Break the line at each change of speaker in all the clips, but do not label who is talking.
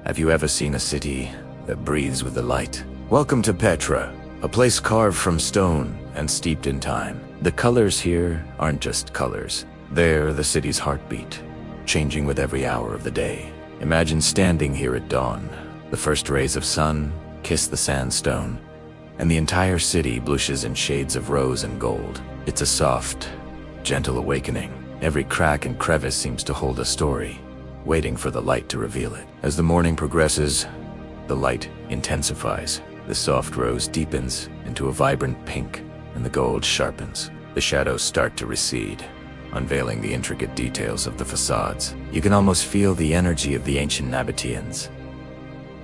Have you ever seen a city that breathes with the light? Welcome to Petra, a place carved from stone and steeped in time. The colors here aren't just colors. They're the city's heartbeat, changing with every hour of the day. Imagine standing here at dawn. The first rays of sun kiss the sandstone, and the entire city blushes in shades of rose and gold. It's a soft, gentle awakening. Every crack and crevice seems to hold a story, waiting for the light to reveal it. As the morning progresses, the light intensifies. The soft rose deepens into a vibrant pink, and the gold sharpens. The shadows start to recede, unveiling the intricate details of the facades. You can almost feel the energy of the ancient Nabataeans,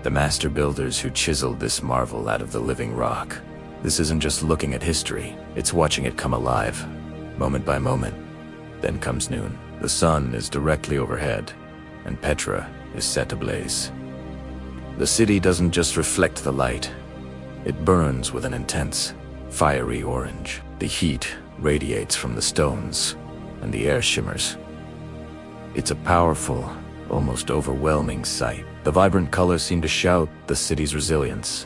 the master builders who chiseled this marvel out of the living rock. This isn't just looking at history, it's watching it come alive, moment by moment. Then comes noon. The sun is directly overhead, and Petra is set ablaze. The city doesn't just reflect the light, it burns with an intense, fiery orange. The heat radiates from the stones, and the air shimmers. It's a powerful, almost overwhelming sight. The vibrant colors seem to shout the city's resilience,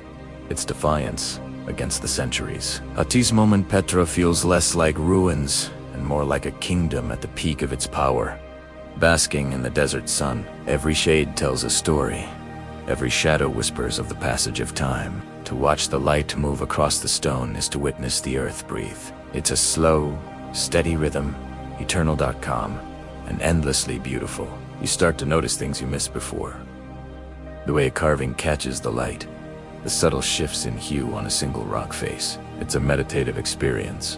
its defiance against the centuries. At this moment, Petra feels less like ruins and more like a kingdom at the peak of its power. Basking in the desert sun, every shade tells a story. Every shadow whispers of the passage of time. To watch the light move across the stone is to witness the earth breathe. It's a slow, steady rhythm, eternal.com, and endlessly beautiful. You start to notice things you missed before. The way a carving catches the light, the subtle shifts in hue on a single rock face. It's a meditative experience,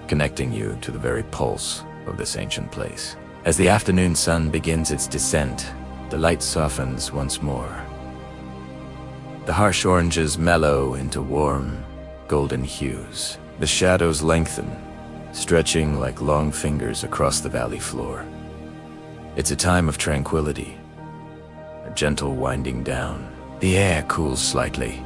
connecting you to the very pulse of this ancient place. As the afternoon sun begins its descent, the light softens once more. The harsh oranges mellow into warm, golden hues. The shadows lengthen, stretching like long fingers across the valley floor. It's a time of tranquility, a gentle winding down. The air cools slightly,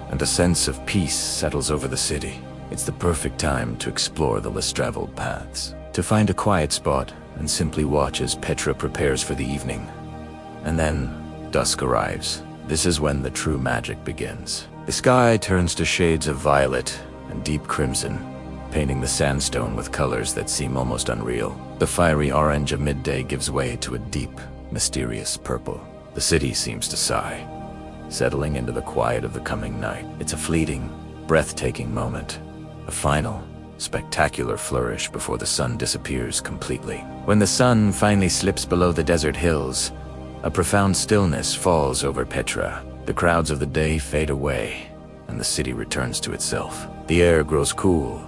and a sense of peace settles over the city. It's the perfect time to explore the less traveled paths, to find a quiet spot and simply watch as Petra prepares for the evening. And then dusk arrives. This is when the true magic begins. The sky turns to shades of violet and deep crimson, painting the sandstone with colors that seem almost unreal. The fiery orange of midday gives way to a deep, mysterious purple. The city seems to sigh, settling into the quiet of the coming night. It's a fleeting, breathtaking moment, a final, spectacular flourish before the sun disappears completely. When the sun finally slips below the desert hills, a profound stillness falls over Petra. The crowds of the day fade away, and the city returns to itself. The air grows cool,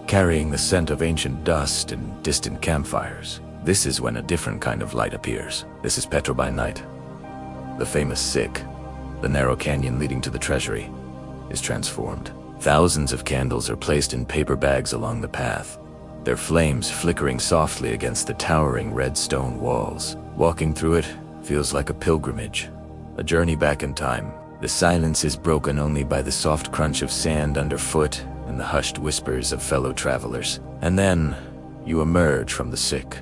carrying the scent of ancient dust and distant campfires. This is when a different kind of light appears. This is Petra by night. The famous Sick, the narrow canyon leading to the treasury, is transformed. Thousands of candles are placed in paper bags along the path, their flames flickering softly against the towering red stone walls. Walking through it feels like a pilgrimage, a journey back in time. The silence is broken only by the soft crunch of sand underfoot and the hushed whispers of fellow travelers. And then, you emerge from the Sick.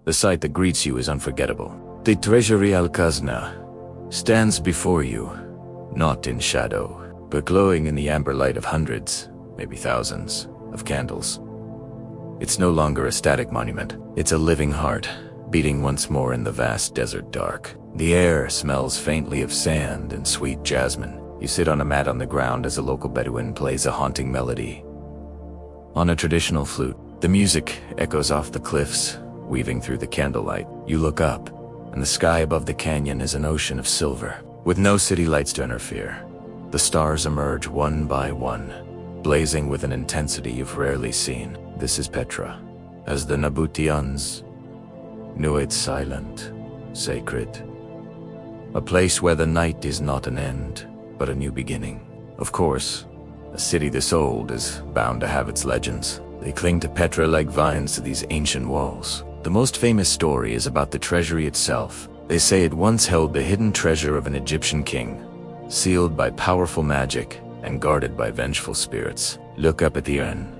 The sight that greets you is unforgettable. The Treasury Al-Khazna stands before you, not in shadow, but glowing in the amber light of hundreds, maybe thousands, of candles. It's no longer a static monument. It's a living heart, beating once more in the vast desert dark. The air smells faintly of sand and sweet jasmine. You sit on a mat on the ground as a local Bedouin plays a haunting melody on a traditional flute. The music echoes off the cliffs, weaving through the candlelight. You look up, and the sky above the canyon is an ocean of silver, with no city lights to interfere. The stars emerge one by one, blazing with an intensity you've rarely seen. This is Petra, as the Nabataeans knew it, silent, sacred. A place where the night is not an end, but a new beginning. Of course, a city this old is bound to have its legends. They cling to Petra like vines to these ancient walls. The most famous story is about the treasury itself. They say it once held the hidden treasure of an Egyptian king, sealed by powerful magic and guarded by vengeful spirits. Look up at the urn.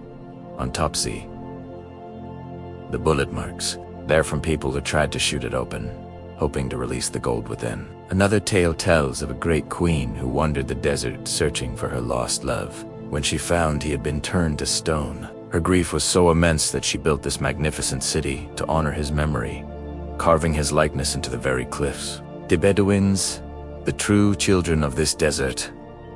On top, see the bullet marks. They're from people who tried to shoot it open, hoping to release the gold within. Another tale tells of a great queen who wandered the desert searching for her lost love. When she found he had been turned to stone, her grief was so immense that she built this magnificent city to honor his memory, carving his likeness into the very cliffs. The Bedouins, the true children of this desert,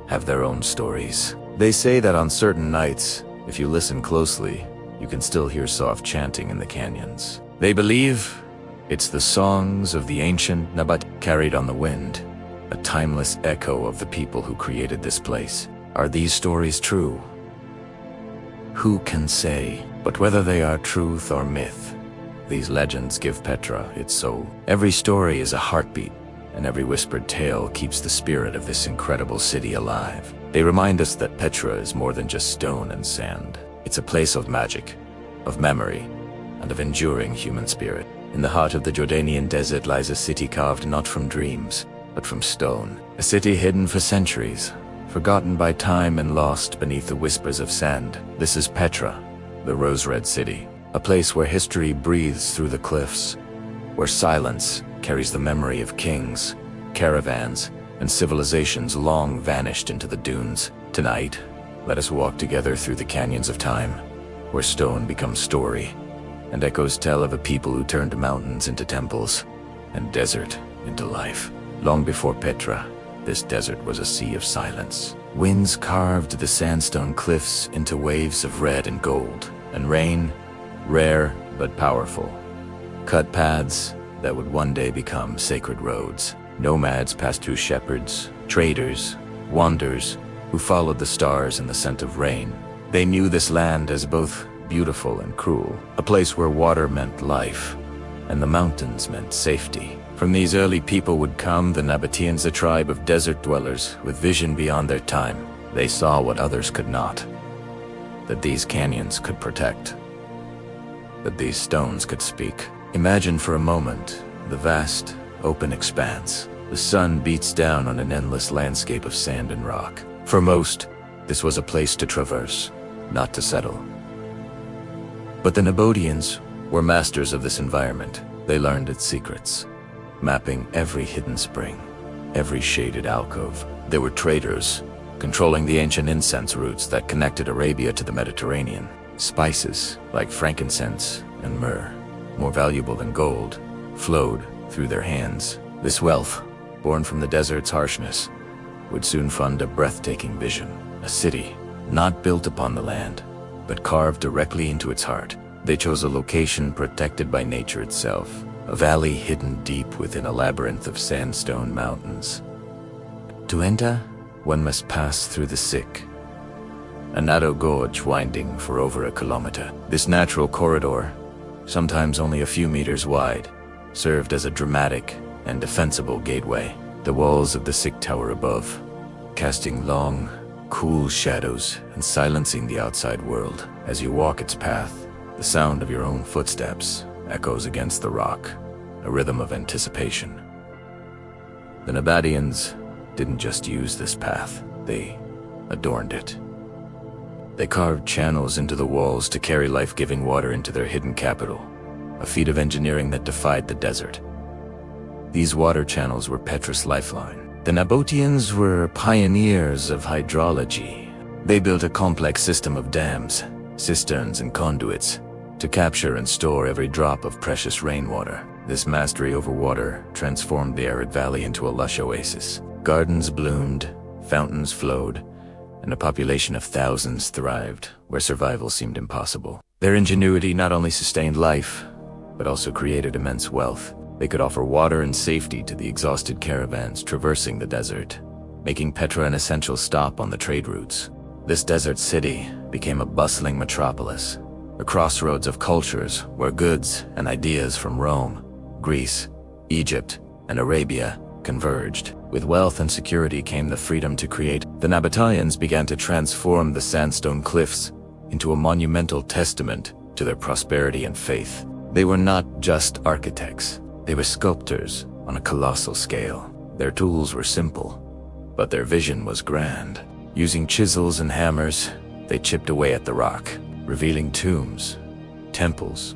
have their own stories. They say that on certain nights, if you listen closely, you can still hear soft chanting in the canyons. They believe it's the songs of the ancient Nabataean carried on the wind, a timeless echo of the people who created this place. Are these stories true? Who can say? But whether they are truth or myth, these legends give Petra its soul. Every story is a heartbeat, and every whispered tale keeps the spirit of this incredible city alive. They remind us that Petra is more than just stone and sand. It's a place of magic, of memory, and of enduring human spirit. In the heart of the Jordanian desert lies a city carved not from dreams, but from stone. A city hidden for centuries, forgotten by time and lost beneath the whispers of sand. This is Petra, the rose-red city, a place where history breathes through the cliffs, where silence carries the memory of kings, caravans, and civilizations long vanished into the dunes. Tonight, let us walk together through the canyons of time, where stone becomes story, and echoes tell of a people who turned mountains into temples, and desert into life. Long before Petra, this desert was a sea of silence. Winds carved the sandstone cliffs into waves of red and gold, and rain, rare but powerful, cut paths that would one day become sacred roads. Nomads passed through, shepherds, traders, wanderers who followed the stars and the scent of rain. They knew this land as both beautiful and cruel, a place where water meant life, and the mountains meant safety. From these early people would come the Nabataeans, a tribe of desert dwellers with vision beyond their time. They saw what others could not, that these canyons could protect, that these stones could speak. Imagine for a moment the vast, open expanse. The sun beats down on an endless landscape of sand and rock. For most, this was a place to traverse, not to settle. But the Nabataeans were masters of this environment. They learned its secrets, mapping every hidden spring, every shaded alcove. They were traders, controlling the ancient incense routes that connected Arabia to the Mediterranean. Spices, like frankincense and myrrh, more valuable than gold, flowed through their hands. This wealth, born from the desert's harshness, would soon fund a breathtaking vision. A city, not built upon the land, but carved directly into its heart. They chose a location protected by nature itself, a valley hidden deep within a labyrinth of sandstone mountains. To enter, one must pass through the Sick, a narrow gorge winding for over a kilometer. This natural corridor, sometimes only a few meters wide, served as a dramatic and defensible gateway. The walls of the Sick tower above, casting long, cool shadows and silencing the outside world. As you walk its path, the sound of your own footsteps echoes against the rock, a rhythm of anticipation. The Nabataeans didn't just use this path, they adorned it. They carved channels into the walls to carry life-giving water into their hidden capital, a feat of engineering that defied the desert. These water channels were Petra's lifeline. The Nabataeans were pioneers of hydrology. They built a complex system of dams, cisterns, and conduits to capture and store every drop of precious rainwater. This mastery over water transformed the arid valley into a lush oasis. Gardens bloomed, fountains flowed, and a population of thousands thrived where survival seemed impossible. Their ingenuity not only sustained life, but also created immense wealth. They could offer water and safety to the exhausted caravans traversing the desert, making Petra an essential stop on the trade routes. This desert city became a bustling metropolis, a crossroads of cultures where goods and ideas from Rome, Greece, Egypt, and Arabia converged. With wealth and security came the freedom to create. The Nabataeans began to transform the sandstone cliffs into a monumental testament to their prosperity and faith. They were not just architects, they were sculptors on a colossal scale. Their tools were simple, but their vision was grand. Using chisels and hammers, they chipped away at the rock, revealing tombs, temples,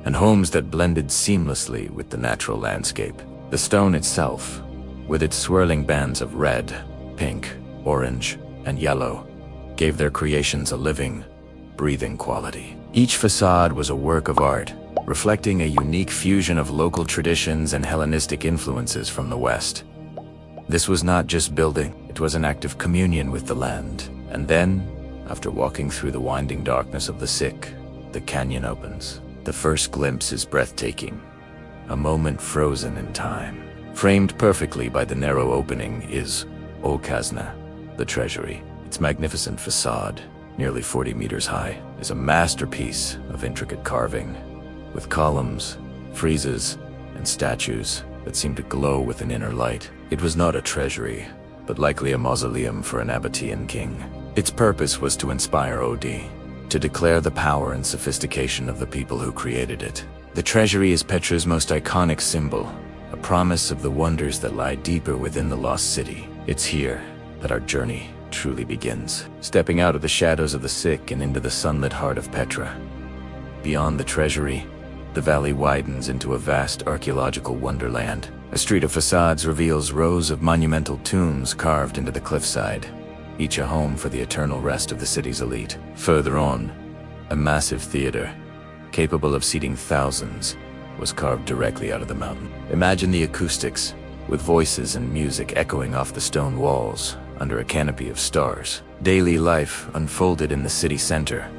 and homes that blended seamlessly with the natural landscape. The stone itself, with its swirling bands of red, pink, orange, and yellow, gave their creations a living, breathing quality. Each facade was a work of art, reflecting a unique fusion of local traditions and Hellenistic influences from the West. This was not just building, it was an act of communion with the land. And then, after walking through the winding darkness of the Sick, the canyon opens. The first glimpse is breathtaking, a moment frozen in time. Framed perfectly by the narrow opening is Kazna, the treasury. Its magnificent facade, nearly 40 meters high, is a masterpiece of intricate carving, with columns, friezes, and statues that seem to glow with an inner light. It was not a treasury, but likely a mausoleum for a Nabataean king. Its purpose was to inspire OD, to declare the power and sophistication of the people who created it. The treasury is Petra's most iconic symbol, a promise of the wonders that lie deeper within the lost city. It's here that our journey truly begins, stepping out of the shadows of the Sick and into the sunlit heart of Petra. Beyond the treasury, the valley widens into a vast archaeological wonderland. A street of facades reveals rows of monumental tombs carved into the cliffside, each a home for the eternal rest of the city's elite. Further on, a massive theater, capable of seating thousands, was carved directly out of the mountain. Imagine the acoustics, with voices and music echoing off the stone walls under a canopy of stars. Daily life unfolded in the city center,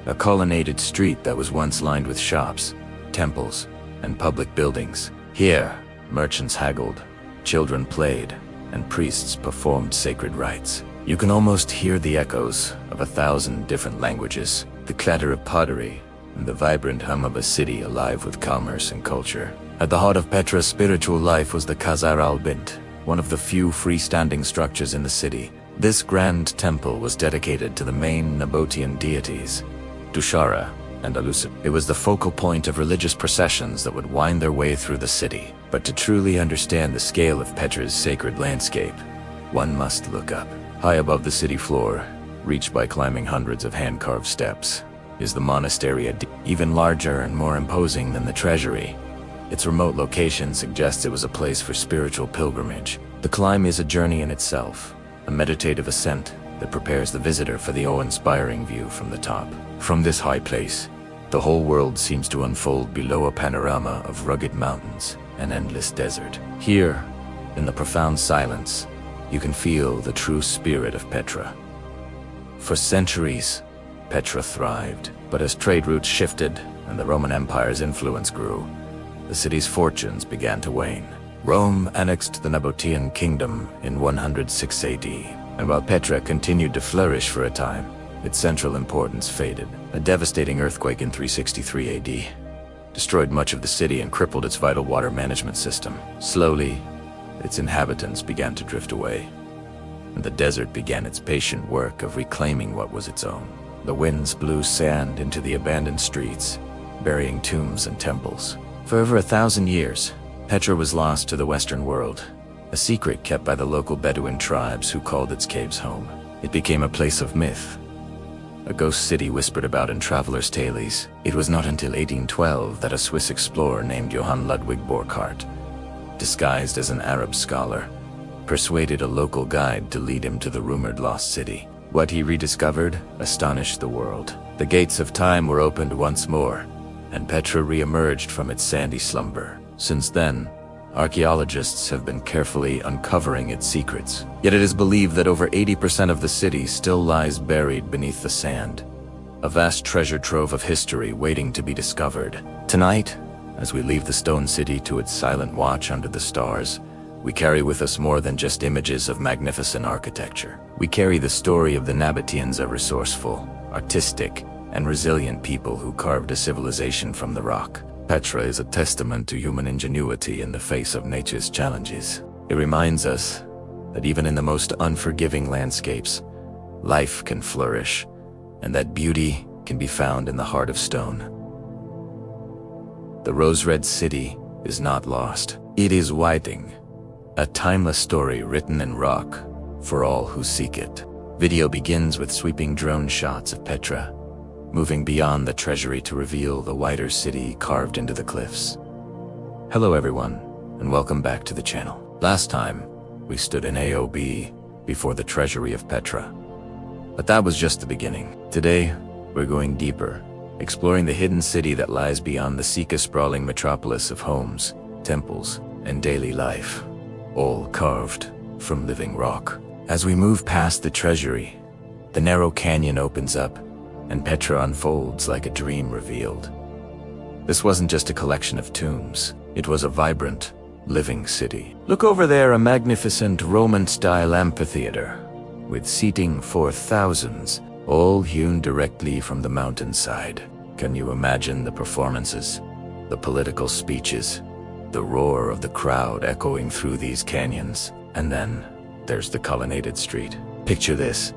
a colonnaded street that was once lined with shops, temples, and public buildings. Here, merchants haggled, children played, and priests performed sacred rites. You can almost hear the echoes of 1,000 different languages, the clatter of pottery, and the vibrant hum of a city alive with commerce and culture. At the heart of Petra's spiritual life was the Khazar al-Bint, one of the few freestanding structures in the city. This grand temple was dedicated to the main Nabataean deities, Dushara and Alucid. It was the focal point of religious processions that would wind their way through the city. But to truly understand the scale of Petra's sacred landscape, one must look up. High above the city floor, reached by climbing hundreds of hand-carved steps, is the monastery, even larger and more imposing than the treasury. Its remote location suggests it was a place for spiritual pilgrimage. The climb is a journey in itself, a meditative ascent that prepares the visitor for the awe-inspiring view from the top. From this high place, the whole world seems to unfold below a panorama of rugged mountains and endless desert. Here, in the profound silence, you can feel the true spirit of Petra. For centuries, Petra thrived, but as trade routes shifted and the Roman Empire's influence grew, the city's fortunes began to wane. Rome annexed the Nabataean kingdom in 106 AD, and while Petra continued to flourish for a time, its central importance faded. A devastating earthquake in 363 AD destroyed much of the city and crippled its vital water management system. Slowly, its inhabitants began to drift away, and the desert began its patient work of reclaiming what was its own. The winds blew sand into the abandoned streets, burying tombs and temples. For over 1,000 years, Petra was lost to the Western world, a secret kept by the local Bedouin tribes who called its caves home. It became a place of myth, a ghost city whispered about in travelers' tales. It was not until 1812 that a Swiss explorer named Johann Ludwig Burckhardt, disguised as an Arab scholar, persuaded a local guide to lead him to the rumored lost city. What he rediscovered astonished the world. The gates of time were opened once more, and Petra re-emerged from its sandy slumber. Since then, archaeologists have been carefully uncovering its secrets. Yet it is believed that over 80% of the city still lies buried beneath the sand, a vast treasure trove of history waiting to be discovered. Tonight, as we leave the stone city to its silent watch under the stars, we carry with us more than just images of magnificent architecture. We carry the story of the Nabataeans, a resourceful, artistic, and resilient people who carved a civilization from the rock. Petra is a testament to human ingenuity in the face of nature's challenges. It reminds us that even in the most unforgiving landscapes, life can flourish, and that beauty can be found in the heart of stone. The rose-red city is not lost. It is waiting, a timeless story written in rock for all who seek it. Video begins with sweeping drone shots of Petra, moving beyond the treasury to reveal the wider city carved into the cliffs. Hello everyone, and welcome back to the channel. Last time, we stood in AOB before the treasury of Petra. But that was just the beginning. Today, we're going deeper, exploring the hidden city that lies beyond the Sika-sprawling metropolis of homes, temples, and daily life, all carved from living rock. As we move past the treasury, the narrow canyon opens up, and Petra unfolds like a dream revealed. This wasn't just a collection of tombs. It was a vibrant, living city. Look over there, a magnificent Roman-style amphitheater, with seating for thousands, all hewn directly from the mountainside. Can you imagine the performances, the political speeches, the roar of the crowd echoing through these canyons? And then, there's the colonnaded street. Picture this.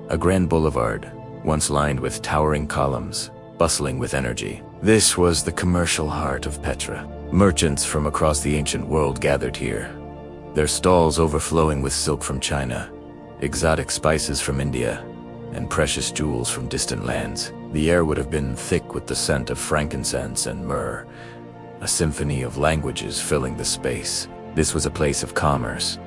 A grand boulevard, once lined with towering columns, bustling with energy. This was the commercial heart of Petra. Merchants from across the ancient world gathered here, their stalls overflowing with silk from China, exotic spices from India, and precious jewels from distant lands. The air would have been thick with the scent of frankincense and myrrh, a symphony of languages filling the space. This was a place of commerce,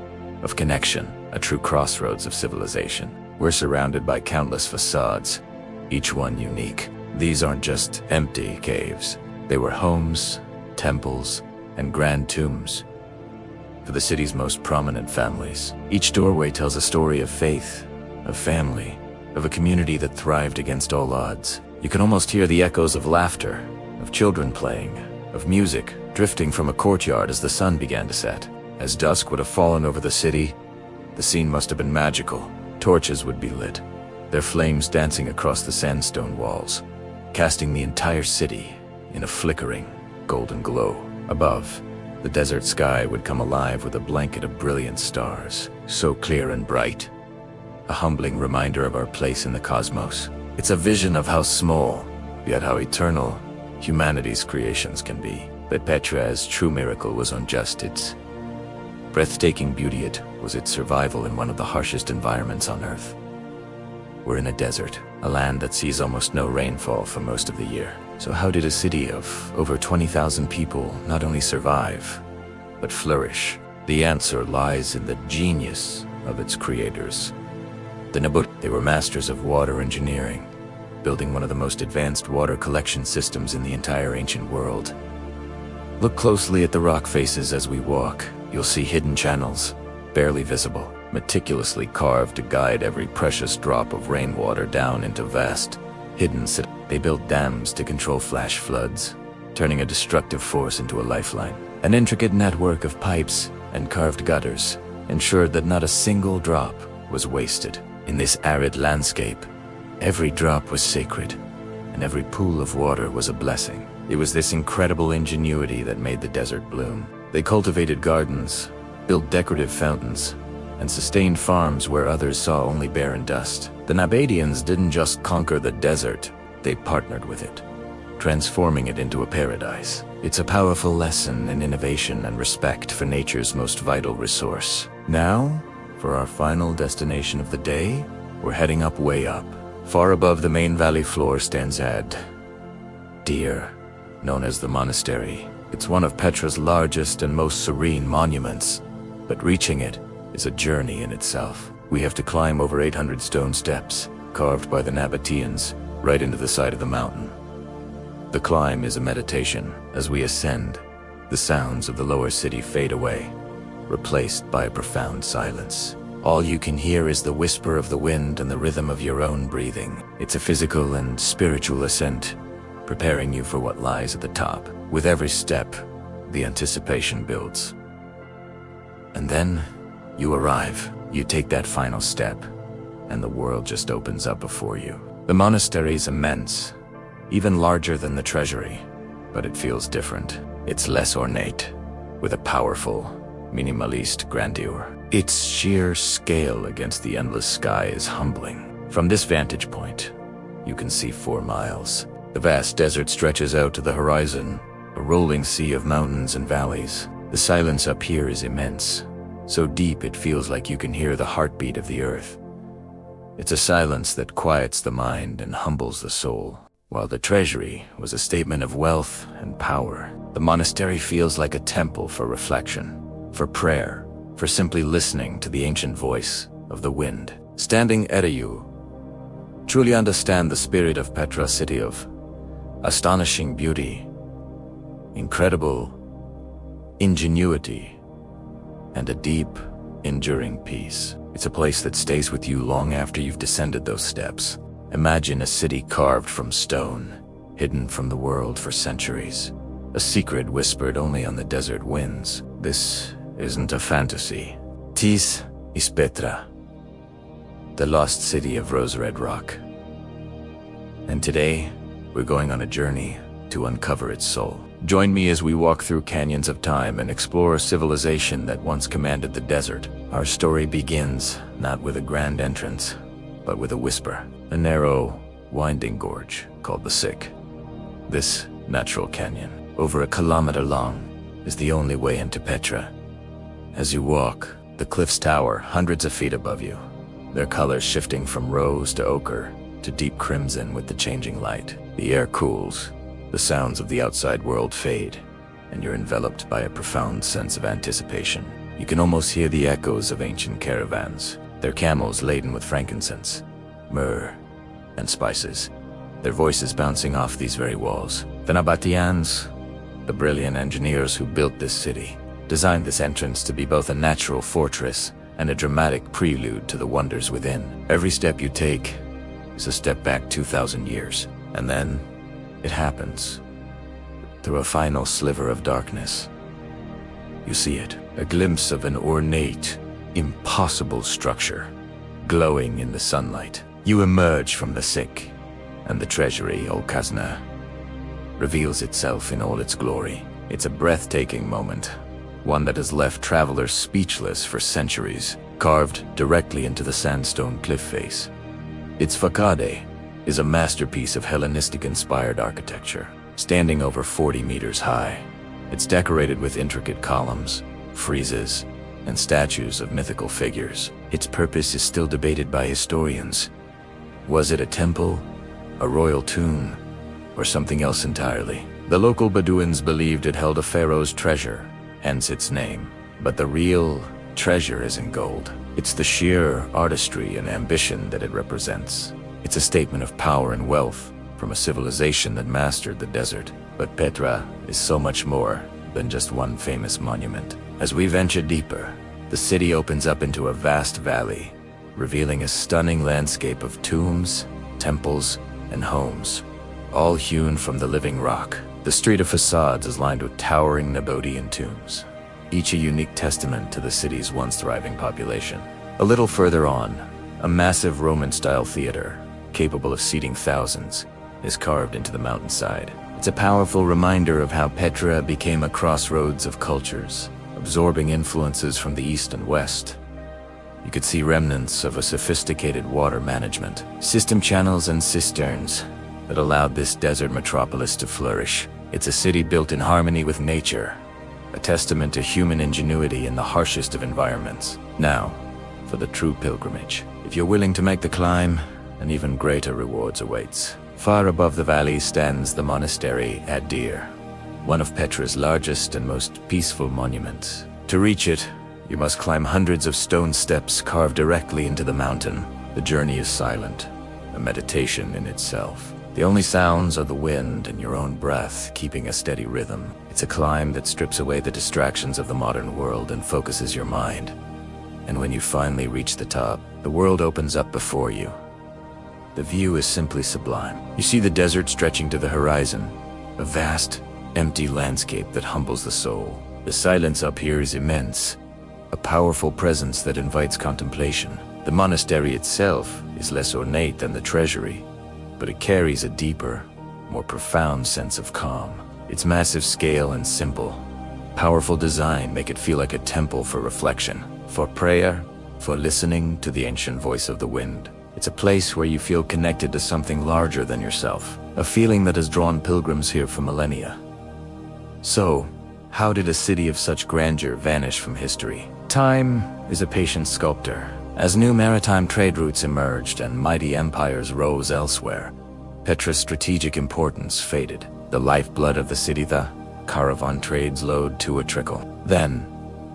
of connection, a true crossroads of civilization. We're surrounded by countless facades, each one unique. These aren't just empty caves. They were homes, temples, and grand tombs for the city's most prominent families. Each doorway tells a story of faith, of family, of a community that thrived against all odds. You can almost hear the echoes of laughter, of children playing, of music drifting from a courtyard as the sun began to set. As dusk would have fallen over the city, the scene must have been magical. Torches would be lit, their flames dancing across the sandstone walls, casting the entire city in a flickering, golden glow. Above, the desert sky would come alive with a blanket of brilliant stars, so clear and bright, a humbling reminder of our place in the cosmos. It's a vision of how small, yet how eternal, humanity's creations can be. But Petra's true miracle was unjust. Its breathtaking beauty, it was its survival in one of the harshest environments on Earth. We're in a desert, a land that sees almost no rainfall for most of the year. So how did a city of over 20,000 people not only survive, but flourish? The answer lies in the genius of its creators. The Nabataean, they were masters of water engineering, building one of the most advanced water collection systems in the entire ancient world. Look closely at the rock faces as we walk. You'll see hidden channels, barely visible, meticulously carved to guide every precious drop of rainwater down into vast, hidden cities. They built dams to control flash floods, turning a destructive force into a lifeline. An intricate network of pipes and carved gutters ensured that not a single drop was wasted. In this arid landscape, every drop was sacred, and every pool of water was a blessing. It was this incredible ingenuity that made the desert bloom. They cultivated gardens, built decorative fountains, and sustained farms where others saw only barren dust. The Nabataeans didn't just conquer the desert, they partnered with it, transforming it into a paradise. It's a powerful lesson in innovation and respect for nature's most vital resource. Now, for our final destination of the day, we're heading up way up. Far above the main valley floor stands Deer, known as the monastery. It's one of Petra's largest and most serene monuments, but reaching it is a journey in itself. We have to climb over 800 stone steps, carved by the Nabataeans, right into the side of the mountain. The climb is a meditation. As we ascend, the sounds of the lower city fade away, replaced by a profound silence. All you can hear is the whisper of the wind and the rhythm of your own breathing. It's a physical and spiritual ascent, preparing you for what lies at the top. With every step, the anticipation builds. And then, you arrive. You take that final step, and the world just opens up before you. The monastery is immense, even larger than the treasury, but it feels different. It's less ornate, with a powerful, minimalist grandeur. Its sheer scale against the endless sky is humbling. From this vantage point, you can see 4 miles. The vast desert stretches out to the horizon, a rolling sea of mountains and valleys. The silence up here is immense, so deep it feels like you can hear the heartbeat of the earth. It's a silence that quiets the mind and humbles the soul. While the treasury was a statement of wealth and power, the monastery feels like a temple for reflection, for prayer, for simply listening to the ancient voice of the wind. Standing at you, truly understand the spirit of Petra, city of astonishing beauty, incredible ingenuity, and a deep, enduring peace. It's a place that stays with you long after you've descended those steps. Imagine a city carved from stone, hidden from the world for centuries. A secret whispered only on the desert winds. This isn't a fantasy. Tis is Petra, the lost city of rose-red rock. And today, we're going on a journey to uncover its soul. Join me as we walk through canyons of time and explore a civilization that once commanded the desert. Our story begins not with a grand entrance, but with a whisper. A narrow, winding gorge called the Sick. This natural canyon, over 1 kilometer long, is the only way into Petra. As you walk, the cliffs tower hundreds of feet above you, their colors shifting from rose to ochre to deep crimson with the changing light. The air cools, the sounds of the outside world fade, and you're enveloped by a profound sense of anticipation. You can almost hear the echoes of ancient caravans, their camels laden with frankincense, myrrh, and spices, their voices bouncing off these very walls. The Nabataeans, the brilliant engineers who built this city, designed this entrance to be both a natural fortress and a dramatic prelude to the wonders within. Every step you take is a step back 2,000 years, and then it happens. Through a final sliver of darkness, you see it, a glimpse of an ornate, impossible structure, glowing in the sunlight. You emerge from the Sick, and the treasury, or Khazna, reveals itself in all its glory. It's a breathtaking moment, one that has left travelers speechless for centuries, carved directly into the sandstone cliff face. Its facade is a masterpiece of Hellenistic-inspired architecture, standing over 40 meters high. It's decorated with intricate columns, friezes, and statues of mythical figures. Its purpose is still debated by historians. Was it a temple, a royal tomb, or something else entirely? The local Bedouins believed it held a pharaoh's treasure, hence its name. But the real treasure isn't gold. It's the sheer artistry and ambition that it represents. It's a statement of power and wealth from a civilization that mastered the desert. But Petra is so much more than just one famous monument. As we venture deeper, the city opens up into a vast valley, revealing a stunning landscape of tombs, temples, and homes, all hewn from the living rock. The street of facades is lined with towering Nabataean tombs, each a unique testament to the city's once thriving population. A little further on, a massive Roman-style theater, capable of seating thousands, is carved into the mountainside. It's a powerful reminder of how Petra became a crossroads of cultures, absorbing influences from the east and west. You could see remnants of a sophisticated water management, system channels and cisterns that allowed this desert metropolis to flourish. It's a city built in harmony with nature, a testament to human ingenuity in the harshest of environments. Now, for the true pilgrimage. If you're willing to make the climb, an even greater rewards awaits. Far above the valley stands the monastery at Deir, one of Petra's largest and most peaceful monuments. To reach it, you must climb hundreds of stone steps carved directly into the mountain. The journey is silent, a meditation in itself. The only sounds are the wind and your own breath, keeping a steady rhythm. It's a climb that strips away the distractions of the modern world and focuses your mind. And when you finally reach the top, the world opens up before you. The view is simply sublime. You see the desert stretching to the horizon, a vast, empty landscape that humbles the soul. The silence up here is immense, a powerful presence that invites contemplation. The monastery itself is less ornate than the treasury, but it carries a deeper, more profound sense of calm. Its massive scale and simple, powerful design make it feel like a temple for reflection, for prayer, for listening to the ancient voice of the wind. It's a place where you feel connected to something larger than yourself, a feeling that has drawn pilgrims here for millennia. So, how did a city of such grandeur vanish from history? Time is a patient sculptor. As new maritime trade routes emerged and mighty empires rose elsewhere, Petra's strategic importance faded. The lifeblood of the city, the caravan trades slowed to a trickle. Then,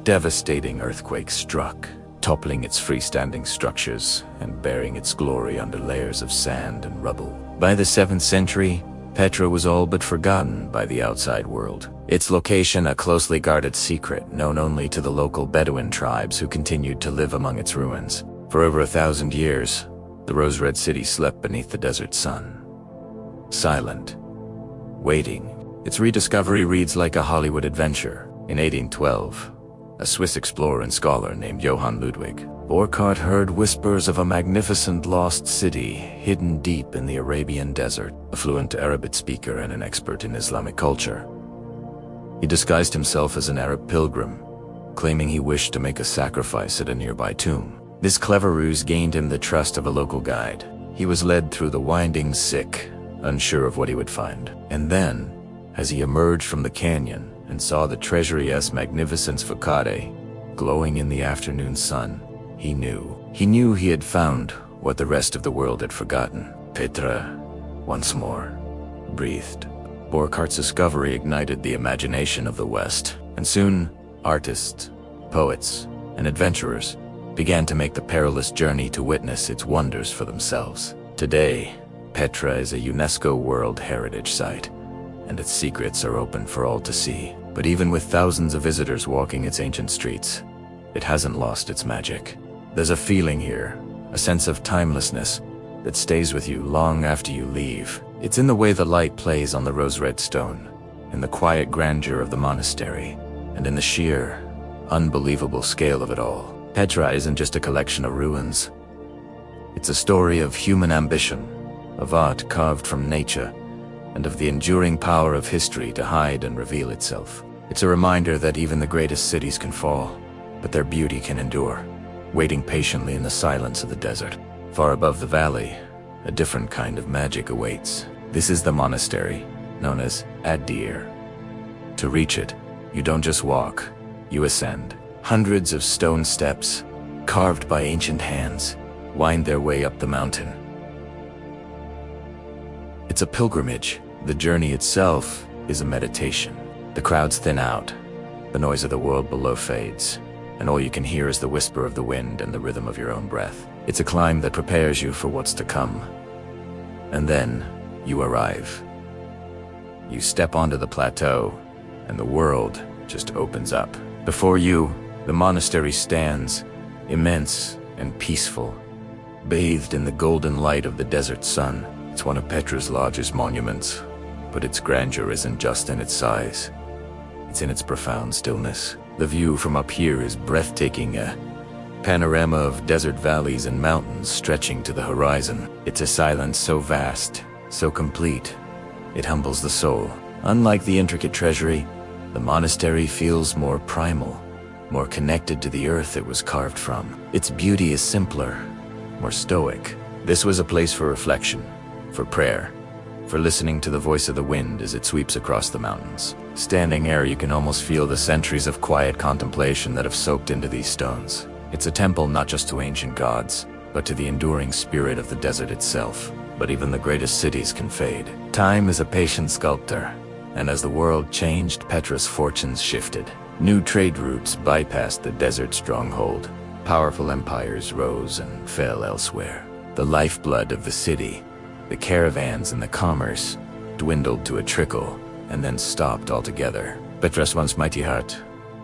devastating earthquakes struck, toppling its freestanding structures and burying its glory under layers of sand and rubble. By the 7th century, Petra was all but forgotten by the outside world. Its location a closely guarded secret known only to the local Bedouin tribes who continued to live among its ruins. For over 1,000 years, the rose-red city slept beneath the desert sun. Silent, waiting. Its rediscovery reads like a Hollywood adventure. In 1812, a Swiss explorer and scholar named Johann Ludwig Burckhardt heard whispers of a magnificent lost city hidden deep in the Arabian desert. A fluent Arabic speaker and an expert in Islamic culture, he disguised himself as an Arab pilgrim, claiming he wished to make a sacrifice at a nearby tomb. This clever ruse gained him the trust of a local guide. He was led through the winding sick, unsure of what he would find. And then, as he emerged from the canyon and saw the treasury-esque magnificence facade glowing in the afternoon sun, he knew he had found what the rest of the world had forgotten. Petra, once more, breathed. Burckhardt's discovery ignited the imagination of the West, and soon, artists, poets, and adventurers began to make the perilous journey to witness its wonders for themselves. Today, Petra is a UNESCO World Heritage Site, and its secrets are open for all to see. But even with thousands of visitors walking its ancient streets, it hasn't lost its magic. There's a feeling here, a sense of timelessness, that stays with you long after you leave. It's in the way the light plays on the rose-red stone, in the quiet grandeur of the monastery, and in the sheer, unbelievable scale of it all. Petra isn't just a collection of ruins. It's a story of human ambition, of art carved from nature, and of the enduring power of history to hide and reveal itself. It's a reminder that even the greatest cities can fall, but their beauty can endure, waiting patiently in the silence of the desert. Far above the valley, a different kind of magic awaits. This is the monastery, known as Adir. To reach it, you don't just walk, you ascend. Hundreds of stone steps, carved by ancient hands, wind their way up the mountain. It's a pilgrimage. The journey itself is a meditation. The crowds thin out, the noise of the world below fades, and all you can hear is the whisper of the wind and the rhythm of your own breath. It's a climb that prepares you for what's to come. And then, you arrive. You step onto the plateau, and the world just opens up. Before you, the monastery stands, immense and peaceful, bathed in the golden light of the desert sun. It's one of Petra's largest monuments, but its grandeur isn't just in its size. It's in its profound stillness. The view from up here is breathtaking, a panorama of desert valleys and mountains stretching to the horizon. It's a silence so vast, so complete, it humbles the soul. Unlike the intricate treasury, the monastery feels more primal, more connected to the earth it was carved from. Its beauty is simpler, more stoic. This was a place for reflection, for prayer, for listening to the voice of the wind as it sweeps across the mountains. Standing here, you can almost feel the centuries of quiet contemplation that have soaked into these stones. It's a temple not just to ancient gods, but to the enduring spirit of the desert itself. But even the greatest cities can fade. Time is a patient sculptor, and as the world changed, Petra's fortunes shifted. New trade routes bypassed the desert stronghold. Powerful empires rose and fell elsewhere. The lifeblood of the city, the caravans and the commerce, dwindled to a trickle and then stopped altogether. Petra's once mighty heart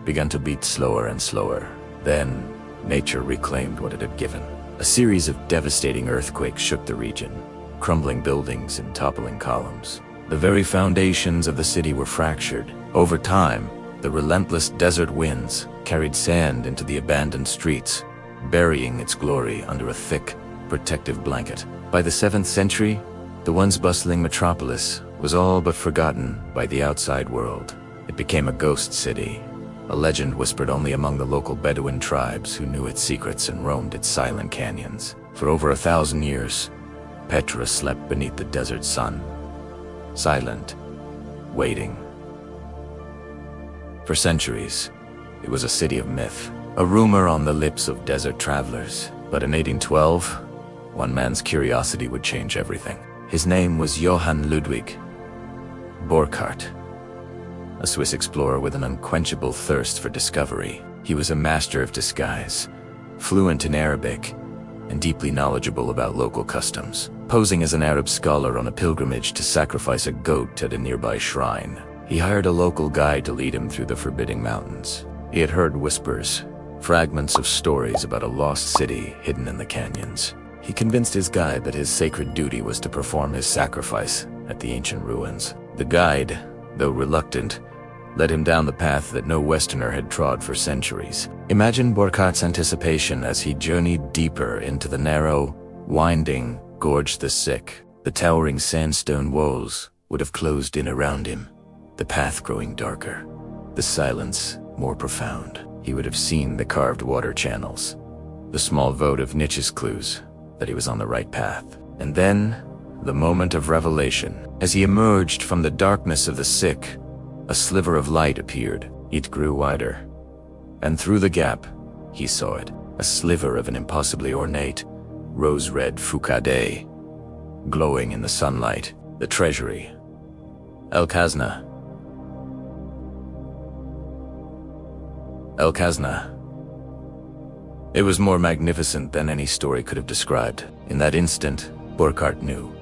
began to beat slower and slower. Then, nature reclaimed what it had given. A series of devastating earthquakes shook the region, crumbling buildings and toppling columns. The very foundations of the city were fractured. Over time, the relentless desert winds carried sand into the abandoned streets, burying its glory under a thick, protective blanket. By the 7th century, the once bustling metropolis was all but forgotten by the outside world. It became a ghost city, a legend whispered only among the local Bedouin tribes who knew its secrets and roamed its silent canyons. For over 1,000 years, Petra slept beneath the desert sun, silent, waiting. For centuries, it was a city of myth, a rumor on the lips of desert travelers. But in 1812, one man's curiosity would change everything. His name was Johann Ludwig Burckhardt, a Swiss explorer with an unquenchable thirst for discovery. He was a master of disguise, fluent in Arabic, and deeply knowledgeable about local customs. Posing as an Arab scholar on a pilgrimage to sacrifice a goat at a nearby shrine, he hired a local guide to lead him through the forbidding mountains. He had heard whispers, fragments of stories about a lost city hidden in the canyons. He convinced his guide that his sacred duty was to perform his sacrifice at the ancient ruins. The guide, though reluctant, led him down the path that no Westerner had trod for centuries. Imagine Burckhardt's anticipation as he journeyed deeper into the narrow, winding gorge. The sick, the towering sandstone walls would have closed in around him, the path growing darker, the silence more profound. He would have seen the carved water channels, the small votive niches clues that he was on the right path. And then, the moment of revelation. As he emerged from the darkness of the sick, a sliver of light appeared. It grew wider, and through the gap, he saw it, a sliver of an impossibly ornate, rose-red fucade, glowing in the sunlight. The treasury. El Khazna. It was more magnificent than any story could have described. In that instant, Burckhardt knew.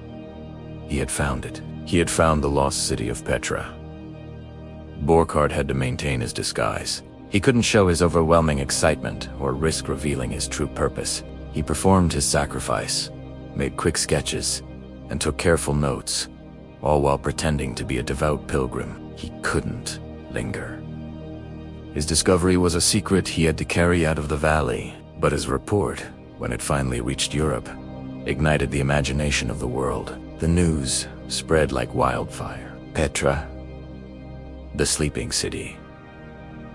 He had found it. He had found the lost city of Petra. Burckhardt had to maintain his disguise. He couldn't show his overwhelming excitement or risk revealing his true purpose. He performed his sacrifice, made quick sketches, and took careful notes, all while pretending to be a devout pilgrim. He couldn't linger. His discovery was a secret he had to carry out of the valley, but his report, when it finally reached Europe, ignited the imagination of the world. The news spread like wildfire. Petra, the sleeping city,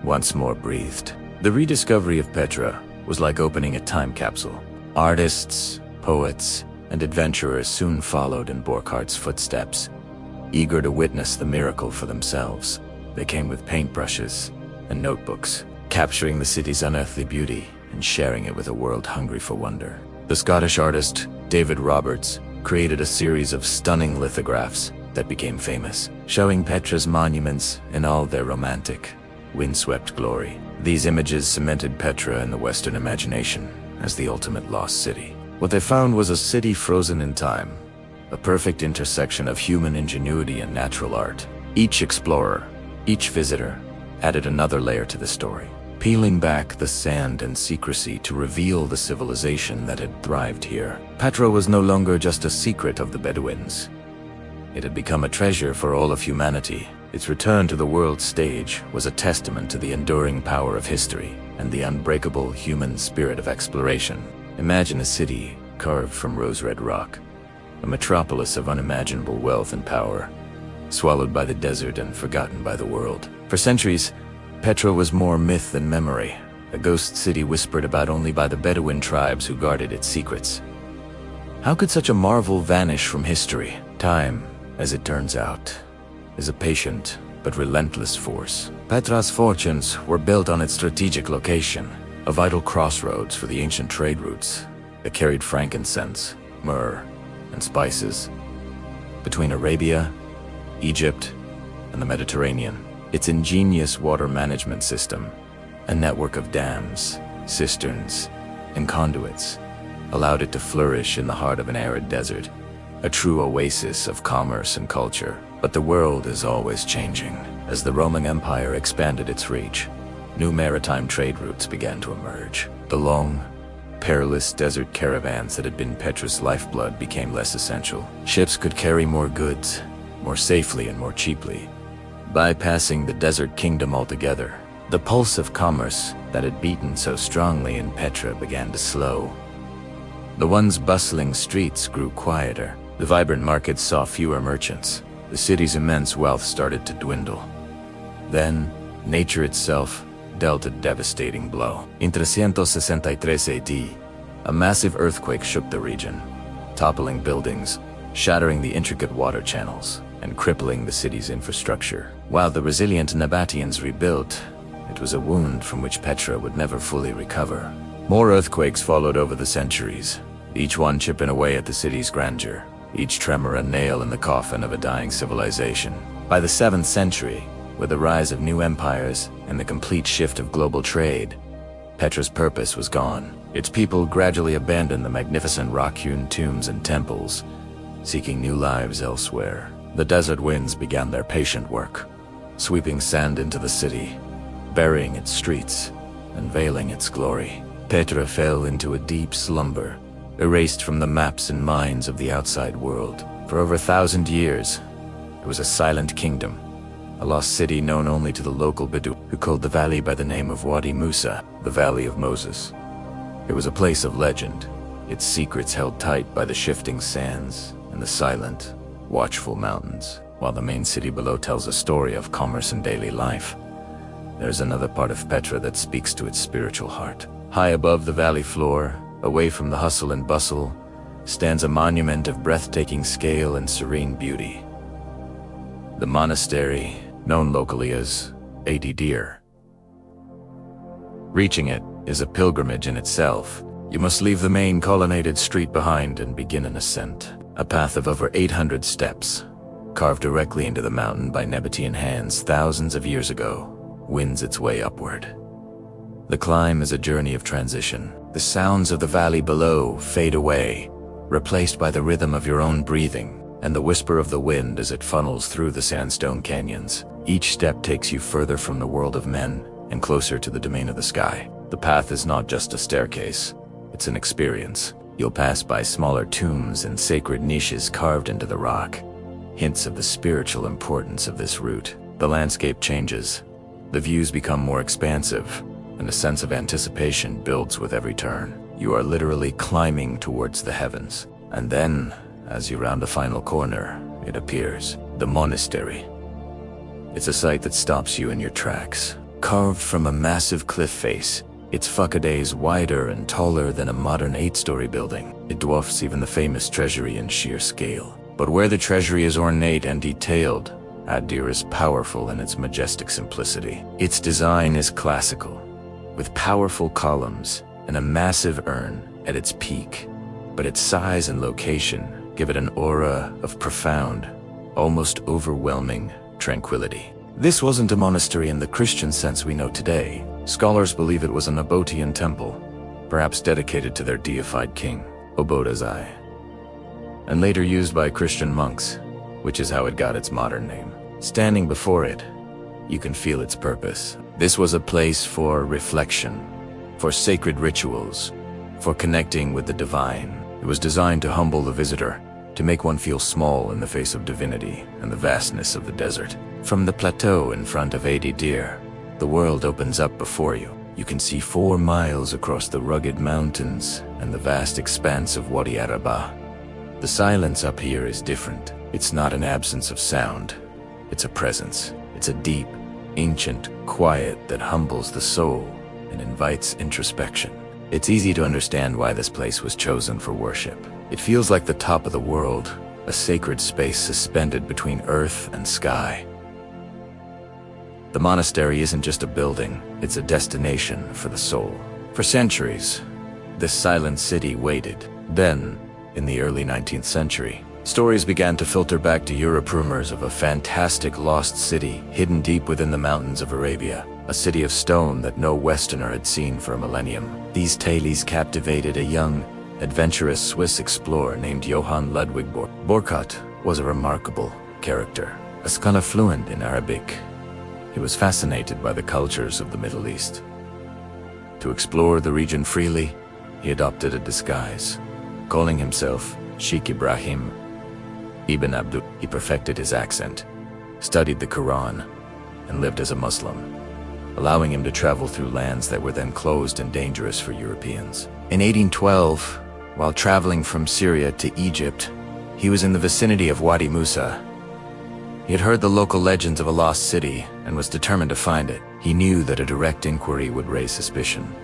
once more breathed. The rediscovery of Petra was like opening a time capsule. Artists, poets, and adventurers soon followed in Burckhardt's footsteps, eager to witness the miracle for themselves. They came with paintbrushes and notebooks, capturing the city's unearthly beauty and sharing it with a world hungry for wonder. The Scottish artist David Roberts created a series of stunning lithographs that became famous, showing Petra's monuments in all their romantic, windswept glory. These images cemented Petra in the Western imagination as the ultimate lost city. What they found was a city frozen in time, a perfect intersection of human ingenuity and natural art. Each explorer, each visitor, added another layer to the story, peeling back the sand and secrecy to reveal the civilization that had thrived here. Petra was no longer just a secret of the Bedouins. It had become a treasure for all of humanity. Its return to the world stage was a testament to the enduring power of history and the unbreakable human spirit of exploration. Imagine a city carved from rose-red rock, a metropolis of unimaginable wealth and power, swallowed by the desert and forgotten by the world. For centuries, Petra was more myth than memory, a ghost city whispered about only by the Bedouin tribes who guarded its secrets. How could such a marvel vanish from history? Time, as it turns out, is a patient but relentless force. Petra's fortunes were built on its strategic location, a vital crossroads for the ancient trade routes that carried frankincense, myrrh, and spices between Arabia, Egypt, and the Mediterranean. Its ingenious water management system, a network of dams, cisterns, and conduits, allowed it to flourish in the heart of an arid desert, a true oasis of commerce and culture. But the world is always changing. As the Roman Empire expanded its reach, new maritime trade routes began to emerge. The long, perilous desert caravans that had been Petra's lifeblood became less essential. Ships could carry more goods, more safely and more cheaply, bypassing the desert kingdom altogether. The pulse of commerce that had beaten so strongly in Petra began to slow. The once bustling streets grew quieter. The vibrant markets saw fewer merchants. The city's immense wealth started to dwindle. Then, nature itself dealt a devastating blow. In 363 AD, a massive earthquake shook the region, toppling buildings, shattering the intricate water channels, and crippling the city's infrastructure. While the resilient Nabataeans rebuilt, it was a wound from which Petra would never fully recover. More earthquakes followed over the centuries, each one chipping away at the city's grandeur. each tremor a nail in the coffin of a dying civilization. By the 7th century, with the rise of new empires and the complete shift of global trade, Petra's purpose was gone. Its people gradually abandoned the magnificent rock-hewn tombs and temples, seeking new lives elsewhere. The desert winds began their patient work, sweeping sand into the city, burying its streets, and veiling its glory. Petra fell into a deep slumber, erased from the maps and minds of the outside world. For over 1,000 years, it was a silent kingdom, a lost city known only to the local Bedouin, who called the valley by the name of Wadi Musa, the Valley of Moses. It was a place of legend, its secrets held tight by the shifting sands and the silent, watchful mountains. While the main city below tells a story of commerce and daily life, there's another part of Petra that speaks to its spiritual heart. High above the valley floor, away from the hustle and bustle, stands a monument of breathtaking scale and serene beauty. The monastery, known locally as Deer. Reaching it is a pilgrimage in itself. You must leave the main colonnaded street behind and begin an ascent. A path of over 800 steps, carved directly into the mountain by Nabataean hands thousands of years ago, wins its way upward. The climb is a journey of transition. The sounds of the valley below fade away, replaced by the rhythm of your own breathing and the whisper of the wind as it funnels through the sandstone canyons. Each step takes you further from the world of men and closer to the domain of the sky. The path is not just a staircase, it's an experience. You'll pass by smaller tombs and sacred niches carved into the rock, hints of the spiritual importance of this route. The landscape changes, the views become more expansive, and a sense of anticipation builds with every turn. You are literally climbing towards the heavens. And then, as you round a final corner, it appears. The monastery. It's a sight that stops you in your tracks. Carved from a massive cliff face, its facade is wider and taller than a modern 8-story building. It dwarfs even the famous treasury in sheer scale. But where the treasury is ornate and detailed, Deer is powerful in its majestic simplicity. Its design is classical, with powerful columns and a massive urn at its peak. But its size and location give it an aura of profound, almost overwhelming tranquility. This wasn't a monastery in the Christian sense we know today. Scholars believe it was a Nabataean temple, perhaps dedicated to their deified king, Obodazai, and later used by Christian monks, which is how it got its modern name. Standing before it, you can feel its purpose. This was a place for reflection, for sacred rituals, for connecting with the divine. It was designed to humble the visitor, to make one feel small in the face of divinity and the vastness of the desert. From the plateau in front of Deer, the world opens up before you. You can see 4 miles across the rugged mountains and the vast expanse of Wadi Araba. The silence up here is different. It's not an absence of sound. It's a presence. It's a deep, ancient quiet that humbles the soul and invites introspection. It's easy to understand why this place was chosen for worship. It feels like the top of the world, a sacred space suspended between earth and sky. The monastery isn't just a building, it's a destination for the soul. For centuries, this silent city waited. Then, in the early 19th century, stories began to filter back to Europe, rumors of a fantastic lost city hidden deep within the mountains of Arabia, a city of stone that no Westerner had seen for a millennium. These tales captivated a young, adventurous Swiss explorer named Johann Ludwig Borchardt was a remarkable character. A scholar fluent in Arabic, he was fascinated by the cultures of the Middle East. To explore the region freely, he adopted a disguise. Calling himself Sheikh Ibrahim Ibn Abdul, he perfected his accent, studied the Quran, and lived as a Muslim, allowing him to travel through lands that were then closed and dangerous for Europeans. In 1812, while traveling from Syria to Egypt, he was in the vicinity of Wadi Musa. He had heard the local legends of a lost city and was determined to find it. He knew that a direct inquiry would raise suspicion,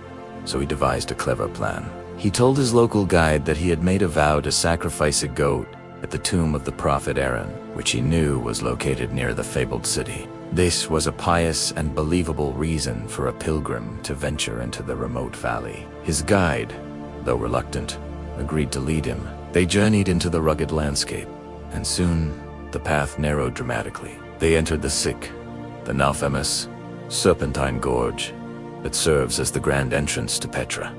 so he devised a clever plan. He told his local guide that he had made a vow to sacrifice a goat at the tomb of the prophet Aaron, which he knew was located near the fabled city. This was a pious and believable reason for a pilgrim to venture into the remote valley. His guide, though reluctant, agreed to lead him, They journeyed into the rugged landscape, and soon the path narrowed dramatically. They entered the sick, the now famous Serpentine Gorge that serves as the grand entrance to Petra.